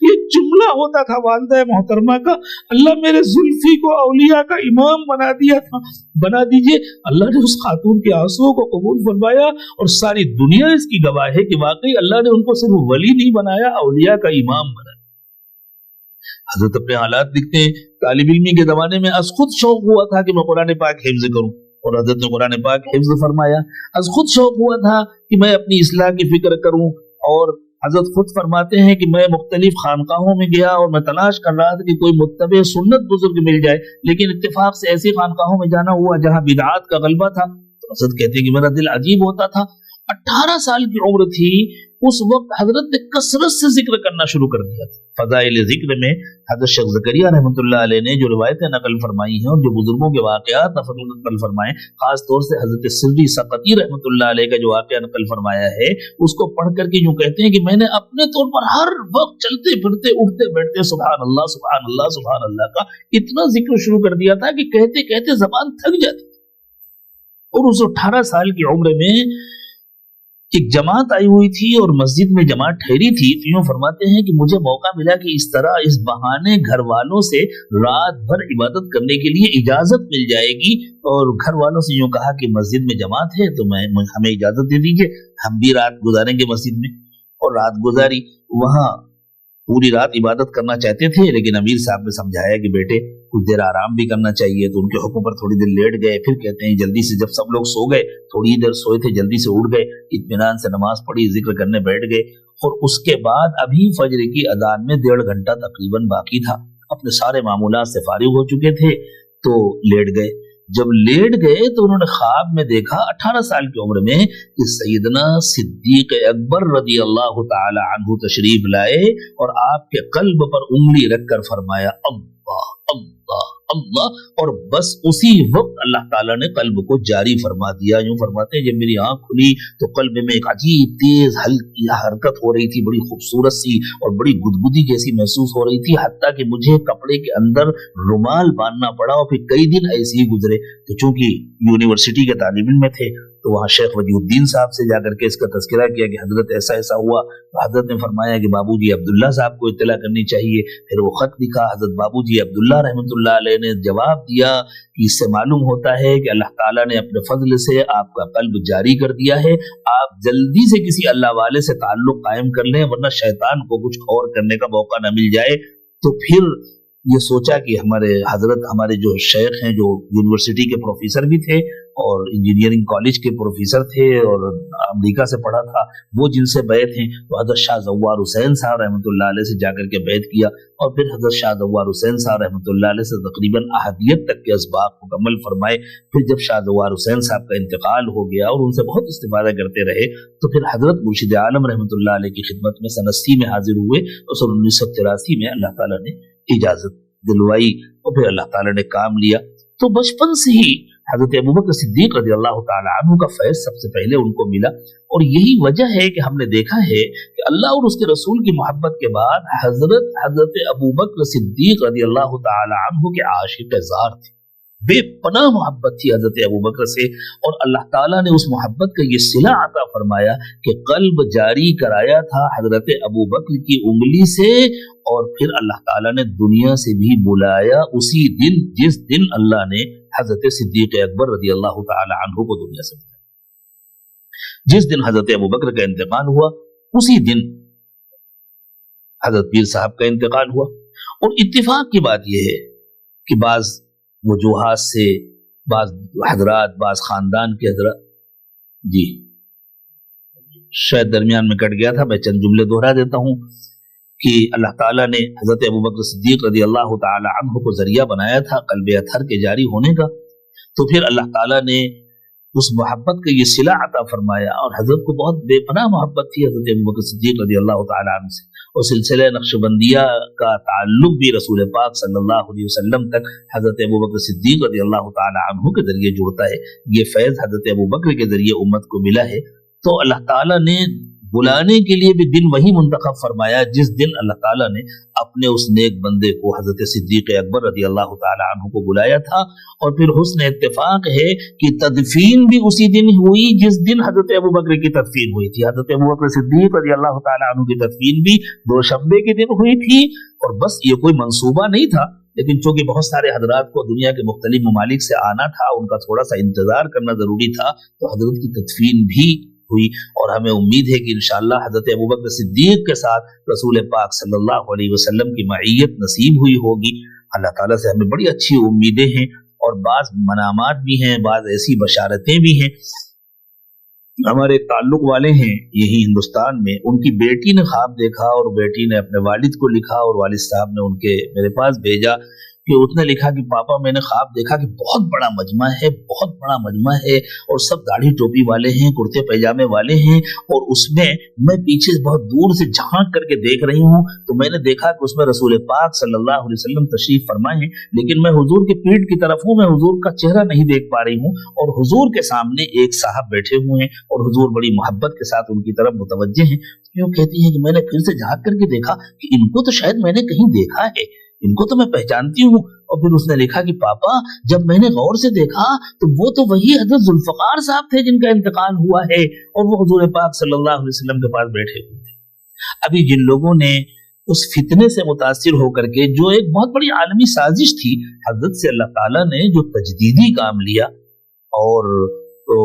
ये जुमला होता था वालिदा मोहतरमा का, अल्लाह मेरे जुल्फी को औलिया का इमाम बना दिया था, बना दीजिए। अल्लाह ने उस खातून के आंसुओं को कबूल फरमाया और सारी दुनिया इसकी गवाह है कि वाकई अल्लाह ने उनको सिर्फ वली नहीं बनाया, औलिया का इमाम बनाया। हजरत अपने हालात लिखते हैं, तालिब इल्मी के जमाने में अज खुद शौक हुआ था कि मैं कुरान पाक हिफ्ज करूं और हजरत ने कुरान पाक हिफ्ज फरमाया। अज खुद शौक हुआ था कि मैं अपनी इस्लाह की फिक्र करूं और हजरत खुद फरमाते हैं कि मैं मुख्तलिफ खानकाहों में गया और मैं तलाश कर रहा था कि कोई मुत्तबे सुन्नत बुजुर्ग मिल जाए, लेकिन इत्तेफाक से ऐसी खानकाहों में जाना हुआ जहां बिदअत का गलबा था। तो हजरत कहते हैं कि मेरा दिल अजीब होता था। 18 साल की उम्र थी उस वक्त हजरत ने कसरत से जिक्र करना शुरू कर दिया था। फजाइल जिक्र में हजरत शेख ज़करिया रहमतुल्लाह अलैह ने जो रिवायतें नकल फरमाई हैं और जो बुजुर्गों के वाक़यात नकल फरमाए, खास तौर से हजरत सिर्री सक़ती रहमतुल्लाह अलैह का जो वाक़या नकल फरमाया है, उसको पढ़ करके यूं कहते हैं कि मैंने अपने तौर पर हर वक्त चलते फिरते उठते बैठते सुभान अल्लाह सुभान अल्लाह सुभान अल्लाह का इतना जिक्र शुरू कर दिया था कि कहते कहते जबान थक जाती। और उस 18 साल की उम्र में एक जमात आई हुई थी और मस्जिद में जमात ठहरी थी, तो यूं फरमाते हैं कि मुझे मौका मिला कि इस तरह इस बहाने घर वालों से रात भर इबादत करने के लिए इजाजत मिल जाएगी। और घर वालों से यूं कहा कि मस्जिद में जमात है तो हमें इजाजत दे दीजिए, हम भी रात गुजारेंगे मस्जिद में। और रात गुजारी, वहां पूरी रात इबादत करना चाहते थे, लेकिन अमीर साहब ने समझाया कि बेटे कुछ देर आराम भी करना चाहिए, तो उनके हुक्म पर थोड़ी देर लेट गए। फिर कहते हैं जल्दी से, जब सब लोग सो गए, थोड़ी देर सोए थे, जल्दी से उठ गए, इत्मीनान से नमाज पढ़ी, जिक्र करने बैठ गए। और उसके बाद अभी फजर की अजान में 1.5 घंटा तकरीबन बाकी था, अपने सारे मामूलात से फारिग हो चुके थे, तो लेट गए। जब लेट गए तो उन्होंने ख्वाब में देखा 18 साल की उम्र में कि सैयदना सिद्दीक अकबर रज़ी अल्लाह ताला अन्हु तशरीफ लाए और आपके कल्ब पर उंगली रखकर फरमाया अल्लाह अल्लाह अल्लाह, और बस उसी वक्त अल्लाह ताला ने कल्ब को जारी फरमा दिया। यूं फरमाते हैं जब मेरी आंख खुली तो कल्ब में एक अजीब तेज हल्की हरकत हो रही थी, बड़ी खूबसूरत सी और बड़ी गुदगुदी जैसी महसूस हो रही थी, हत्ता कि मुझे कपड़े के अंदर रुमाल बांधना पड़ा। और फिर कई दिन ऐसे ही गुजरे। तो चूंकि यूनिवर्सिटी के तालिब इल्म में थे तो वहां शेख वजीउद्दीन साहब से जाकर के इसका तज़किरा किया कि हजरत ऐसा ऐसा हुआ। तो हजरत ने फरमाया कि बाबूजी अब्दुल्ला साहब को इत्तला करनी चाहिए। फिर वो खत लिखा, हजरत बाबूजी अब्दुल्ला रहमतुल्लाह अलैह ने जवाब दिया कि इससे मालूम होता है कि अल्लाह ताला ने अपने फजल से आपका कल्ब जारी कर दिया है, आप जल्दी से किसी अल्लाह वाले से ताल्लुक कायम कर लें, वरना शैतान को कुछ और करने का मौका न मिल जाए। तो फिर ये सोचा कि हमारे जो शेख हैं, जो यूनिवर्सिटी के प्रोफेसर भी थे और इंजीनियरिंग कॉलेज के प्रोफेसर थे और अमेरिका से पढ़ा था, वो जिनसे बैत हैं, तो हजरत शाह ज़व्वार हुसैन साहब रहमतुल्लाह अलैह से जाकर के बैत किया। और फिर हजरत शाह ज़व्वार हुसैन साहब रहमतुल्लाह अलैह से तकरीबन अहदियत तक के असबाब मुकम्मल फरमाए। फिर जब शाह ज़व्वार हुसैन साहब का इंतकाल हो गया और उनसे बहुत इस्तिफादा करते रहे, तो फिर हजरत मुर्शिद आलम रहमतुल्लाह अलैह की खिदमत में सन 80 में हाजिर हुए और सन 1983 में अल्लाह ताला ने इजाजत दिलवाई और फिर अल्लाह ताला ने काम लिया। तो बचपन से ही हजरत अबू बकर सिद्दीक रज़ी अल्लाह ताला अन्हु का फैज़ सबसे पहले उनको मिला। और यही वजह है कि हमने देखा है कि अल्लाह और उसके रसूल की मोहब्बत के बाद हजरत अबू बकर सिद्दीक रज़ी अल्लाह ताला अन्हु के आशिक़ ज़ार थे, बेपनाह मोहब्बत थी हजरत अबू बकर से। और अल्लाह ताला ने उस मोहब्बत का ये सिला अता फरमाया कि कल्ब जारी कराया था हजरत अबू बकर की उंगली से। और फिर अल्लाह ताला ने दुनिया से भी बुलाया उसी दिन, जिस दिन अल्लाह ने हजरत सिद्दीक अकबर रज़ी अल्लाह ताला अन्हु को दुनिया से बुलाया। जिस दिन हजरत अबू बकर का इंतकाल हुआ, उसी दिन हजरत पीर साहब का इंतकाल हुआ। और इत्तेफाक की बात यह है कि बाज वजूहात से बाज हजरात, बाज खानदान के हजरात, जी शायद दरमियान में कट गया था, मैं चंद जुमले दोहरा देता हूं कि अल्लाह ताला ने हजरत अबू बकर सिद्दीक रज़ी अल्लाह ताला अन्हु को जरिया बनाया था कल्ब अतहर के जारी होने का। तो फिर अल्लाह ताला ने उस मोहब्बत का ये सिला अता फरमाया। और हजरत को बहुत बेपनाह मोहब्बत थी हजरत अबू बकर सिद्दीक रज़ी अल्लाह ताला अन्हु से। और सिलसिला नक्शबंदिया का ताल्लुक भी रसूल पाक सल्लल्लाहु अलैहि वसल्लम तक हजरत अबू बकर सिद्दीक रज़ी अल्लाह ताला अन्हु के जरिए जुड़ता है। ये फैज़ हजरत अबू बकर के जरिए उम्मत को मिला है। तो अल्लाह ताला ने बुलाने के लिए भी दिन वही मुंतखब फरमाया जिस दिन अल्लाह ताला ने अपने उस नेक बंदे को हजरत सिद्दीक अकबर रज़ी अल्लाह ताला अन्हु को बुलाया था। और फिर हुस्न इत्तेफाक है कि तदफीन भी उसी दिन हुई जिस दिन हजरत अबू बकर की तदफीन हुई थी। हजरत अबू बकर सिद्दीक रज़ी अल्लाह ताला अन्हु की तदफीन भी दोशंबे के दिन हुई थी। और बस ये कोई मंसूबा नहीं था, लेकिन चूंकि बहुत सारे हजरात को दुनिया के मुख्तलिफ ममालिक से आना था, उनका थोड़ा सा इंतजार करना जरूरी था, तो हजरत की तदफीन भी हुई। और हमें उम्मीद है कि इंशाअल्लाह हजरत अबू बकर सिद्दीक के साथ रसूल पाक सल्लल्लाहु अलैहि वसल्लम की मईयत नसीब हुई होगी। अल्लाह ताला से हमें बड़ी अच्छी उम्मीदें हैं और बाज़ मनामात भी हैं, बाज़ ऐसी बशारतें भी हैं। हमारे ताल्लुक वाले हैं यही हिंदुस्तान में, उनकी बेटी ने ख्वाब देखा और बेटी ने अपने वालिद को लिखा और वालिद साहब ने मेरे पास भेजा कि उसने लिखा कि पापा मैंने ख्वाब देखा कि बहुत बड़ा मजमा है, बहुत बड़ा मजमा है, और सब दाढ़ी टोपी वाले हैं, कुर्ते पैजामे वाले हैं, और उसमें मैं पीछे बहुत दूर से झांक करके देख रही हूँ तो मैंने देखा कि उसमें रसूल पाक सल्लल्लाहु अलैहि वसल्लम तशरीफ फरमाए हैं, लेकिन मैं हुजूर की पीठ की तरफ हूँ, मैं हुजूर का चेहरा नहीं देख पा रही हूँ, और हुजूर के सामने एक साहब बैठे हुए हैं और हुजूर बड़ी मोहब्बत के साथ उनकी तरफ मुतवज्जे हैं। क्यों कहती हैं कि मैंने फिर से झांक करके देखा कि इनको तो शायद मैंने कहीं देखा है, इनको तो मैं पहचानती हूँ। और फिर उसने लिखा कि पापा जब मैंने गौर से देखा तो वो तो वही हजरत जुल्फकार साहब थे जिनका इंतकाल हुआ है, और वो हुजूर पाक सल्लल्लाहु अलैहि वसल्लम के पास बैठे हुए थे। अभी जिन लोगों ने उस फितने से मुतासिर होकर के, जो एक बहुत बड़ी आलमी साजिश थी, हजरत से अल्लाह ताला ने जो तजदीदी काम लिया और तो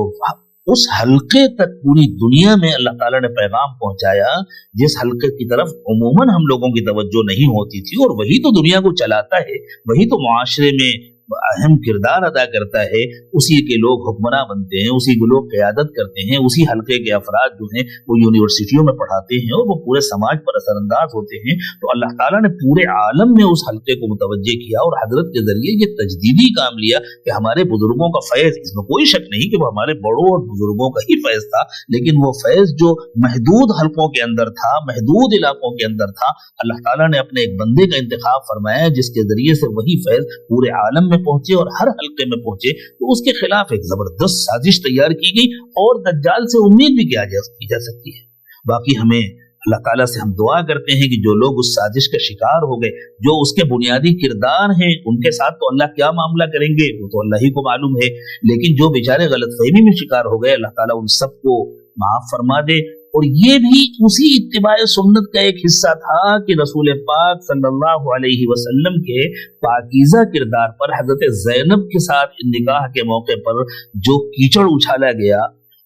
उस हल्के तक पूरी दुनिया में अल्लाह ताला ने पैगाम पहुंचाया जिस हल्के की तरफ उमूमन हम लोगों की तवज्जो नहीं होती थी, और वही तो दुनिया को चलाता है, वही तो मुआशरे में अहम किरदार अदा करता है, उसी के लोग हुक्मरान बनते हैं, उसी के लोग क़यादत करते हैं, उसी हल्के के अफराद जो हैं वो यूनिवर्सिटियों में पढ़ाते हैं और वो पूरे समाज पर असरअंदाज होते हैं। तो अल्लाह ताला ने पूरे आलम में उस हल्के को मुतवज्जे किया और हजरत के जरिए ये तजदीदी काम लिया कि हमारे बुजुर्गों का फैज, इसमें कोई शक नहीं कि वो हमारे बड़ों और बुजुर्गों का ही फैज था, लेकिन वो फैज जो महदूद हल्कों के अंदर था, महदूद इलाकों के अंदर था, अल्लाह ताला ने अपने एक बंदे का इंतखाब फरमाया जिसके जरिए से वही फैज पूरे आलम में पहुंचे और हर हल्के में पहुंचे। तो उसके खिलाफ एक जबरदस्त साजिश तैयार की गई और दज्जाल से उम्मीद भी की जा सकती है। बाकी हमें अल्लाह ताला से हम दुआ करते हैं कि जो लोग उस साजिश का शिकार हो गए, जो उसके बुनियादी किरदार हैं, उनके साथ तो अल्लाह क्या मामला करेंगे वो तो अल्लाह ही को मालूम है, लेकिन जो बेचारे गलतफहमी में शिकार हो गए, अल्लाह ताला उन सबको माफ फरमा दे। और ये भी उसी इत्तिबाए सुन्नत का एक हिस्सा था कि रसूल पाक सल्लल्लाहु अलैहि वसल्लम के पाकीज़ा किरदार पर हजरत ज़ैनब के साथ निकाह के मौके पर जो कीचड़ उछाला गया,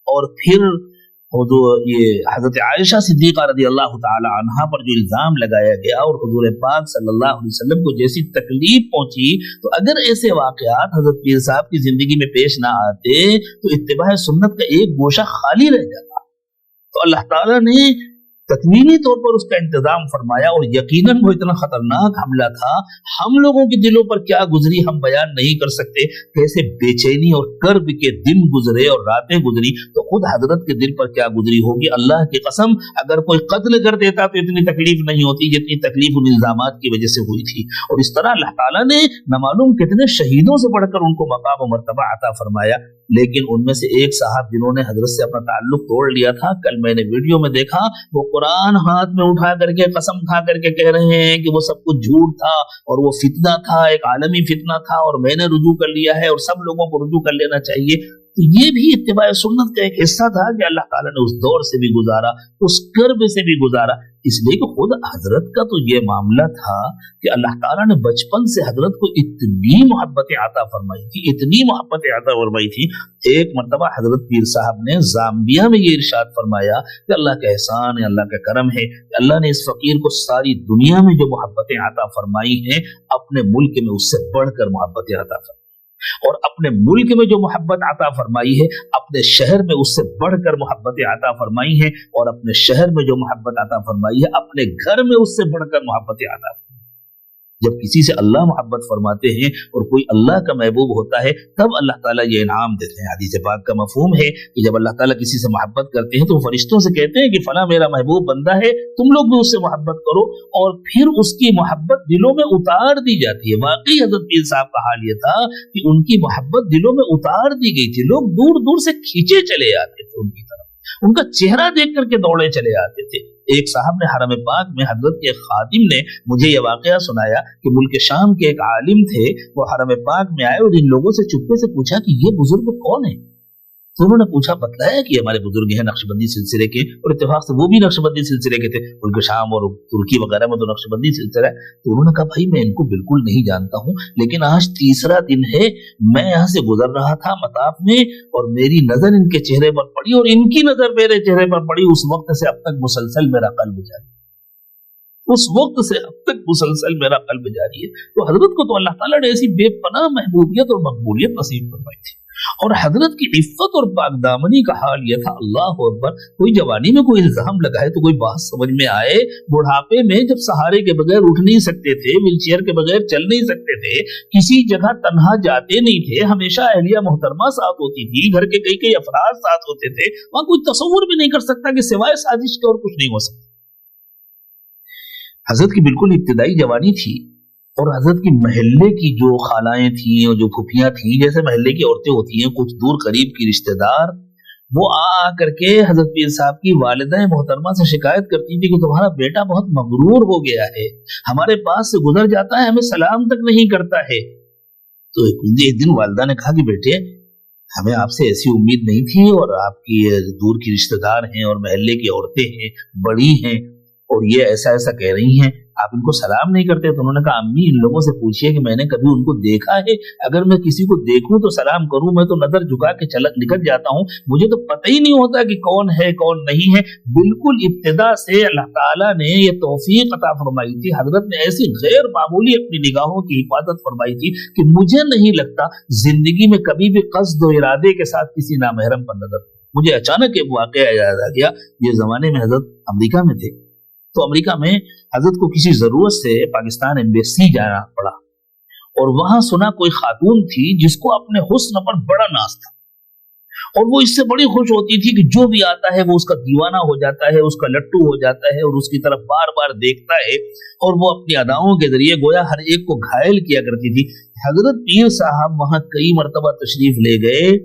और फिर वो जो ये हजरत आयशा सिद्दीक़ा रज़ी अल्लाह ताला अन्हा पर जो इल्जाम लगाया गया और हुजूर पाक सल्लल्लाहु अलैहि वसल्लम को जैसी तकलीफ पहुंची, तो अगर ऐसे वाकयात हजरत पीर साहब की जिंदगी में पेश ना आते तो इत्तिबाए सुन्नत का एक गोशा खाली रह जाता। तो अल्लाह ताला ने तकमीनी तौर पर उसका इंतजाम फरमाया, और यकीनन वो इतना खतरनाक हमला था, हम लोगों के दिलों पर क्या गुजरी हम बयान नहीं कर सकते। कैसे बेचैनी और कर्ब के दिन गुजरे और रातें गुजरी, तो खुद हजरत के दिल पर क्या गुजरी होगी। अल्लाह की कसम, अगर कोई कत्ल कर देता तो इतनी तकलीफ नहीं होती जितनी तकलीफ उन इल्जामात की वजह से हुई थी। और इस तरह अल्लाह ताला ने न मालूम कितने शहीदों से बढ़कर उनको मकाम और मर्तबा अता फरमाया। लेकिन उनमें से एक साहब जिन्होंने हजरत से अपना ताल्लुक तोड़ लिया था, कल मैंने वीडियो में देखा, वो कुरान हाथ में उठा करके कसम खा करके कह रहे हैं कि वो सब कुछ झूठ था और वो फितना था, एक आलमी फितना था, और मैंने रुजू कर लिया है और सब लोगों को रुजू कर लेना चाहिए। तो ये भी इत्तिबाए सुन्नत का एक हिस्सा था कि अल्लाह ताला ने उस दौर से भी गुजारा, उस कर्ब से भी गुजारा, इसलिए कि खुद हजरत का तो ये मामला था कि अल्लाह ताला ने बचपन से हजरत को इतनी मोहब्बतें आता फरमाई थी, इतनी मोहब्बतें आता फरमाई थी। एक मर्तबा हजरत पीर साहब ने जाम्बिया में ये इरशाद फरमाया कि अल्लाह का एहसान है, अल्लाह का करम है, अल्लाह ने इस फकीर को सारी दुनिया में जो मोहब्बतें आता फरमाई हैं, अपने मुल्क में उससे बढ़कर मोहब्बतें आता फरमाई, और अपने मुल्क में जो मोहब्बत अता फरमाई है, अपने शहर में उससे बढ़कर मोहब्बतें अता फरमाई है, और अपने शहर में जो मोहब्बत अता फरमाई है, अपने घर में उससे बढ़कर मोहब्बतें अता फरमाई। जब किसी से अल्लाह मोहब्बत फरमाते हैं और कोई अल्लाह का महबूब होता है, तब अल्लाह ताला ये इनाम देते हैं। हदीस पाक का मफहूम है कि जब अल्लाह ताला किसी से मोहब्बत करते हैं तो फरिश्तों से कहते हैं कि फला मेरा महबूब बंदा है, तुम लोग भी उससे मोहब्बत करो, और फिर उसकी मोहब्बत दिलों में उतार दी जाती है। वाकई हज़रत पीर साहब का हाल ये था कि उनकी मोहब्बत दिलों में उतार दी गई थी। लोग दूर दूर से खींचे चले आते थे उनकी तरफ, उनका चेहरा देख करके दौड़े चले आते थे। एक साहब ने हरम पाक में हजरत के खादिम ने मुझे यह वाकया सुनाया कि मुल्क शाम के एक आलिम थे, वो हरम पाक में आए और इन लोगों से चुपके से पूछा कि ये बुजुर्ग कौन है। तो उन्होंने पूछा, बतलाया कि हमारे बुजुर्ग हैं नक्शबंदी सिलसिले के, और इत्तेफाक से वो भी नक्शबंदी सिलसिले के थे, मुल्क शाम और तुर्की वगैरह में तो नक्शबंदी सिलसिला है। तो उन्होंने कहा, भाई मैं इनको बिल्कुल नहीं जानता हूँ, लेकिन आज तीसरा दिन है, मैं यहाँ से गुजर रहा था मताफ में और मेरी नजर इनके चेहरे पर पड़ी और इनकी नजर मेरे चेहरे पर पड़ी। उस वक्त से अब तक मुसलसल मेरा कल्ब जारी, उस वक्त से अब तक मुसलसल मेरा कल्ब जारी है। तो हजरत को तो अल्लाह ताला ने ऐसी बेपनाह महबूबियत और मकबूलियत नसीब फरमाई थी। اور حضرت کی عفت اور پاکدامنی کا حال یہ تھا، اللہ اکبر، کوئی جوانی میں کوئی الزام لگائے تو کوئی بات سمجھ میں آئے، بڑھاپے میں جب سہارے کے بغیر اٹھ نہیں سکتے تھے، ویل چیئر کے بغیر چل نہیں سکتے تھے، کسی جگہ تنہا جاتے نہیں تھے، ہمیشہ اہلیہ محترمہ ساتھ ہوتی تھی، گھر کے کئی افراد ساتھ ہوتے تھے، وہاں کوئی تصور بھی نہیں کر سکتا کہ سوائے سازش کے اور کچھ نہیں ہو سکتا۔ حضرت کی بالکل ابتدائی جوانی تھی، اور حضرت کی محلے کی جو خالائیں تھیں اور جو پھوپھیاں تھیں، جیسے محلے کی عورتیں ہوتی ہیں، کچھ دور قریب کی رشتہ دار، وہ آ کر کے حضرت پیر صاحب کی والدہ محترمہ سے شکایت کرتی تھی کہ تمہارا بیٹا بہت مغرور ہو گیا ہے، ہمارے پاس سے گزر جاتا ہے، ہمیں سلام تک نہیں کرتا ہے۔ تو ایک دن والدہ نے کہا کہ بیٹے، ہمیں آپ سے ایسی امید نہیں تھی، اور آپ کی دور کی رشتہ دار ہیں اور محلے کی عورتیں ہیں، بڑی ہیں، اور یہ ایسا ایسا کہہ رہی ہیں، آپ ان کو سلام نہیں کرتے۔ تو انہوں نے کہا امی، ان لوگوں سے پوچھئے کہ میں نے کبھی ان کو دیکھا ہے؟ اگر میں کسی کو دیکھوں تو سلام کروں، میں تو نظر جھکا کے نکل جاتا ہوں، مجھے تو پتہ ہی نہیں ہوتا کہ کون ہے کون نہیں ہے۔ بالکل ابتدا سے اللہ تعالیٰ نے یہ توفیق عطا فرمائی تھی، حضرت نے ایسی غیر معمولی اپنی نگاہوں کی حفاظت فرمائی تھی کہ مجھے نہیں لگتا زندگی میں کبھی بھی قصد و ارادے کے ساتھ کسی نامحرم پر نظر۔ مجھے اچانک ایک واقعہ یاد آ گیا، یہ زمانے میں حضرت امریکہ میں تھے، تو امریکہ میں حضرت کو کسی ضرورت سے پاکستان ایمبیسی جانا پڑا، اور وہاں سنا کوئی خاتون تھی جس کو اپنے حسن پر بڑا ناز تھا، اور وہ اس سے بڑی خوش ہوتی تھی کہ جو بھی آتا ہے وہ اس کا دیوانہ ہو جاتا ہے، اس کا لٹو ہو جاتا ہے، اور اس کی طرف بار بار دیکھتا ہے، اور وہ اپنی اداؤں کے ذریعے گویا ہر ایک کو گھائل کیا کرتی تھی۔ حضرت پیر صاحب وہاں کئی مرتبہ تشریف لے گئے،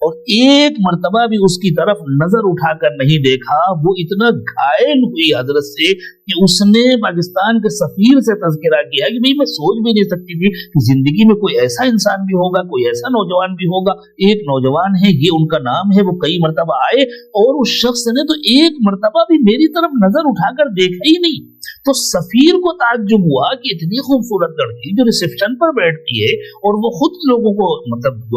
اور ایک مرتبہ بھی اس کی طرف نظر اٹھا کر نہیں دیکھا۔ وہ اتنا گھائل ہوئی حضرت سے کہ اس نے پاکستان کے سفیر سے تذکرہ کیا کہ میں سوچ بھی نہیں سکتی تھی کہ زندگی میں کوئی ایسا انسان بھی ہوگا، کوئی ایسا نوجوان بھی ہوگا۔ ایک نوجوان ہے، یہ ان کا نام ہے، وہ کئی مرتبہ آئے، اور اس شخص نے تو ایک مرتبہ بھی میری طرف نظر اٹھا کر دیکھا ہی نہیں۔ تو سفیر کو تعجب ہوا کہ اتنی خوبصورت لڑکی جو ریسیپشن پر بیٹھتی ہے، اور وہ خود لوگوں کو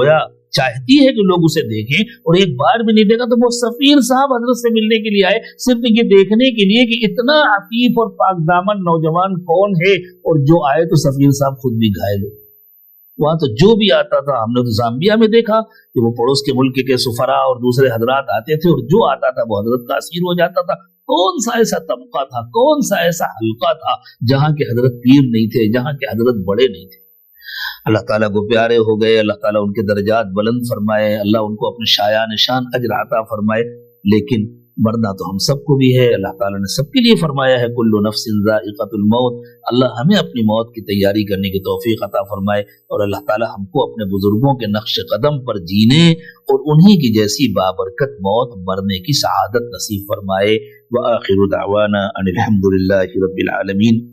گویا چاہتی ہے کہ لوگ اسے دیکھیں، اور ایک بار بھی نہیں دیکھا، تو وہ سفیر صاحب حضرت سے ملنے کے لیے آئے، صرف یہ دیکھنے کے لیے کہ اتنا عفیف اور پاک دامن نوجوان کون ہے، اور جو آئے تو سفیر صاحب خود بھی گھائل ہو۔ وہاں تو جو بھی آتا تھا، ہم نے تو زامبیا میں دیکھا کہ وہ پڑوس کے ملک کے سفراء اور دوسرے حضرات آتے تھے، اور جو آتا تھا وہ حضرت کا اسیر ہو جاتا تھا۔ کون سا ایسا طبقہ تھا، کون سا ایسا حلقہ تھا جہاں کے حضرت پیر نہیں تھے، جہاں کے حضرت بڑے نہیں تھے۔ اللہ تعالیٰ کو پیارے ہو گئے، اللہ تعالیٰ ان کے درجات بلند فرمائے، اللہ ان کو اپنے شایان شان اجر عطا فرمائے۔ لیکن مرنا تو ہم سب کو بھی ہے، اللہ تعالیٰ نے سب کے لیے فرمایا ہے کل نفس ذائقۃ الموت۔ اللہ ہمیں اپنی موت کی تیاری کرنے کی توفیق عطا فرمائے، اور اللہ تعالیٰ ہم کو اپنے بزرگوں کے نقش قدم پر جینے اور انہی کی جیسی بابرکت موت مرنے کی سعادت نصیب فرمائے۔ وآخر دعوانا ان الحمد للہ رب العالمین۔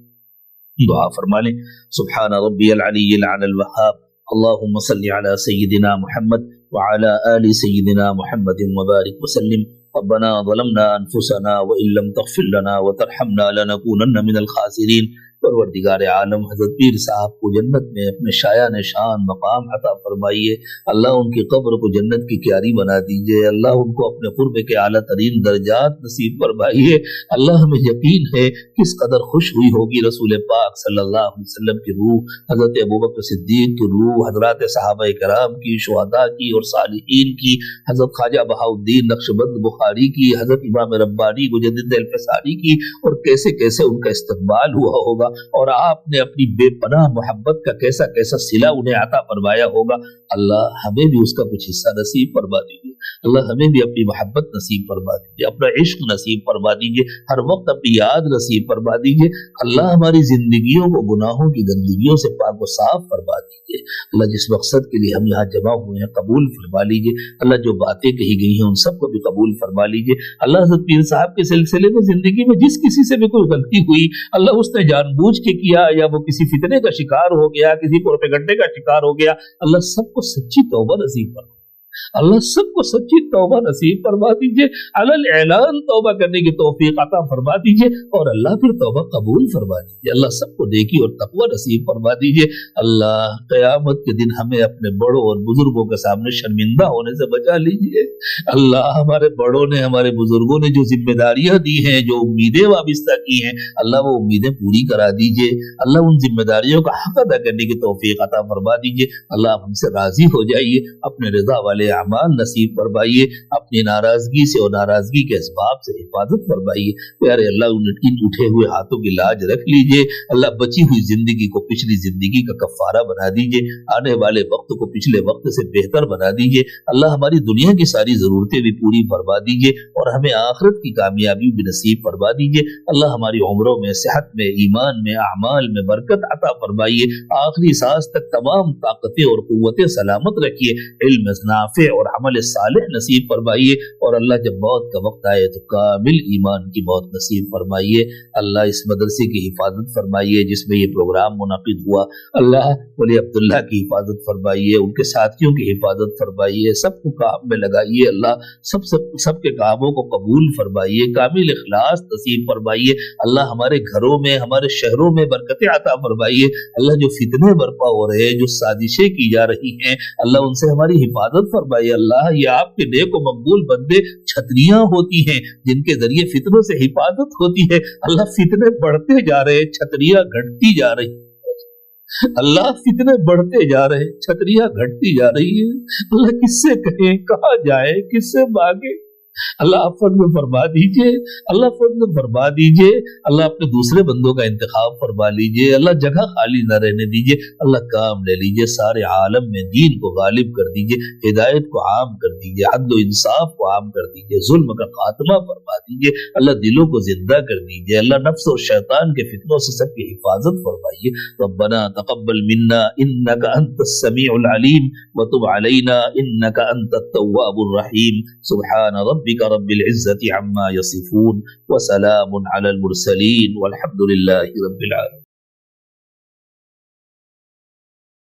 دعا فرما لیں۔ سبحان ربی العلی العلی الوہاب، اللہم صلی علی سیدنا محمد وعلی آل سیدنا محمد وبارک وسلم۔ ربنا ظلمنا انفسنا وان لم تغفر لنا وترحمنا لنکونن من الخاسرین۔ پروردگار عالم حضرت پیر صاحب کو جنت میں اپنے شایان شان مقام عطا فرمائیے، اللہ ان کی قبر کو جنت کی کیاری بنا دیجئے، اللہ ان کو اپنے قرب کے اعلیٰ ترین درجات نصیب فرمائیے۔ اللہ ہمیں یقین ہے کس قدر خوش ہوئی ہوگی رسول پاک صلی اللہ علیہ وسلم کی روح، حضرت ابوبکر صدیق کی روح، حضرات صحابہ کرام کی، شہداء کی اور صالحین کی، حضرت خواجہ بہاؤالدین نقشبند بخاری کی، حضرت امام ربانی مجدد الفسانی کی، اور کیسے کیسے ان کا استقبال ہوا ہوگا، اور آپ نے اپنی بے پناہ محبت کا کیسا کیسا صلہ انہیں عطا فرمایا ہوگا۔ اللہ ہمیں بھی اس کا کچھ حصہ نصیب فرما دیجیے، اللہ ہمیں بھی اپنی محبت نصیب فرما دیجیے، اپنا عشق نصیب فرما دیجیے، ہر وقت اپنی یاد نصیب فرما دیجیے۔ اللہ ہماری زندگیوں کو گناہوں کی گندگیوں سے پاک و صاف فرما دیجیے۔ اللہ جس مقصد کے لیے ہم یہاں جمع ہوئے ہیں قبول فرما لیجیے، اللہ جو باتیں کہی گئی ہیں ان سب کو بھی قبول فرما لیجیے۔ اللہ حضرت پیر صاحب کے سلسلے میں زندگی میں جس کسی سے بھی کوئی غلطی ہوئی، اللہ اس نے جان بوجھ کے کیا یا وہ کسی فتنے کا شکار ہو گیا، کسی پروپیگنڈے کا شکار ہو گیا، اللہ سب کو سچی توبہ نصیب فرما۔ अल्लाह सबको सच्ची तौबा नसीब फरमा दीजिए, अलल ऐलान तौबा करने की तौफीक अता फरमा दीजिए, और अल्लाह फिर तौबा कबूल फरमा दीजिए। अल्लाह सबको नेकी और तकवा नसीब फरमा दीजिए। अल्लाह क़यामत के दिन हमें अपने बड़ों और बुजुर्गों के सामने शर्मिंदा होने से बचा लीजिए। अल्लाह हमारे बड़ों ने, हमारे बुजुर्गों ने जो जिम्मेदारियां दी हैं, जो उम्मीदें वाबिस्ता की हैं, अल्लाह वो उम्मीदें पूरी करा दीजिए। अल्लाह उन जिम्मेदारियों का हक अदा करने की तौफीक अता फरमा दीजिए। अल्लाह हमसे राजी हो जाइए, अपने रजा वाले अमाल नसीब फरमाइए, अपनी नाराजगी से और नाराजगी के असबाब से हिफाजत फरमाइए। प्यारे अल्लाह इन उठे हुए हाथों की लाज रख लीजिए। अल्लाह बची हुई जिंदगी को पिछली जिंदगी का कफारा बना दीजिए, आने वाले वक्त को पिछले वक्त से बेहतर बना दीजिए। अल्लाह हमारी दुनिया की सारी जरूरतें भी पूरी फरमा दीजिए, और हमें आखिरत की कामयाबी भी नसीब फरमा दीजिए। अल्लाह हमारी उम्रों में, सेहत में, ईमान में, अमाल में बरकत अता फरमाइए। आखिरी सांस तक तमाम ताकतें और कुव्वतें सलामत रखिए। इल्म नाफे और अमल सालिह नसीब फरमाइए, और अल्लाह जब मौत का वक्त आए तो कामिल ईमान की मौत नसीब फरमाइए। अल्लाह इस मदरसे की हिफाजत फरमाइए जिसमें ये प्रोग्राम मुनाकिद हुआ। अल्लाह वली अब्दुल्लाह की हिफाजत फरमाइए, उनके साथियों की हिफाजत फरमाइए, सबको काम में लगाइए। अल्लाह सबके कामों को कबूल फरमाइए, कामिल इखलास नसीब फरमाइए। अल्लाह हमारे घरों में, हमारे शहरों में बरकतें अता फरमाइए। अल्लाह जो फितने बर्पा हो रहे हैं, जो साजिशें की जा रही हैं, अल्लाह उनसे हमारी हिफाजत फरमाइए। अल्लाह ये आपके नेक व मकबूल बंदे छतरियां होती हैं जिनके जरिए फितनों से हिफाजत होती है। अल्लाह फितने बढ़ते जा रहे, छतरियां घटती जा रही। अल्लाह फितने बढ़ते जा रहे, छतरियां घटती जा रही है। अल्लाह किससे कहें, कहाँ जाए, किससे मांगे। अल्लाह फज़ल फरमा दीजिए, अल्लाह फज़ल फरमा दीजिए। अल्लाह अपने दूसरे बंदों का इंतखाब फरमा लीजिए। अल्लाह जगह खाली न रहने दीजिए। अल्लाह काम ले लीजिए, सारे आलम में दीन को गालिब कर दीजिए, हिदायत को आम कर दीजिए, अदल इंसाफ को आम कर दीजिए, जुल्म का खात्मा फरमा दीजिए। अल्लाह दिलों को जिंदा कर दीजिए। अल्लाह नफ्स और शैतान के फितनों से सबकी हिफाजत फरमाइए। रब्बना तक़ब्बल मिन्ना इन्नका अंतस समीउल अलीम व तुब अलैना इन्नका अंतत तव्वाबुर रहीम। सुब्हान रब्बिका रब्बिल इज्जति अम्मा यसिफून व सलामुन अलल मुरसलीन वल्हम्दुलिल्लाहि रब्बिल आलमीन।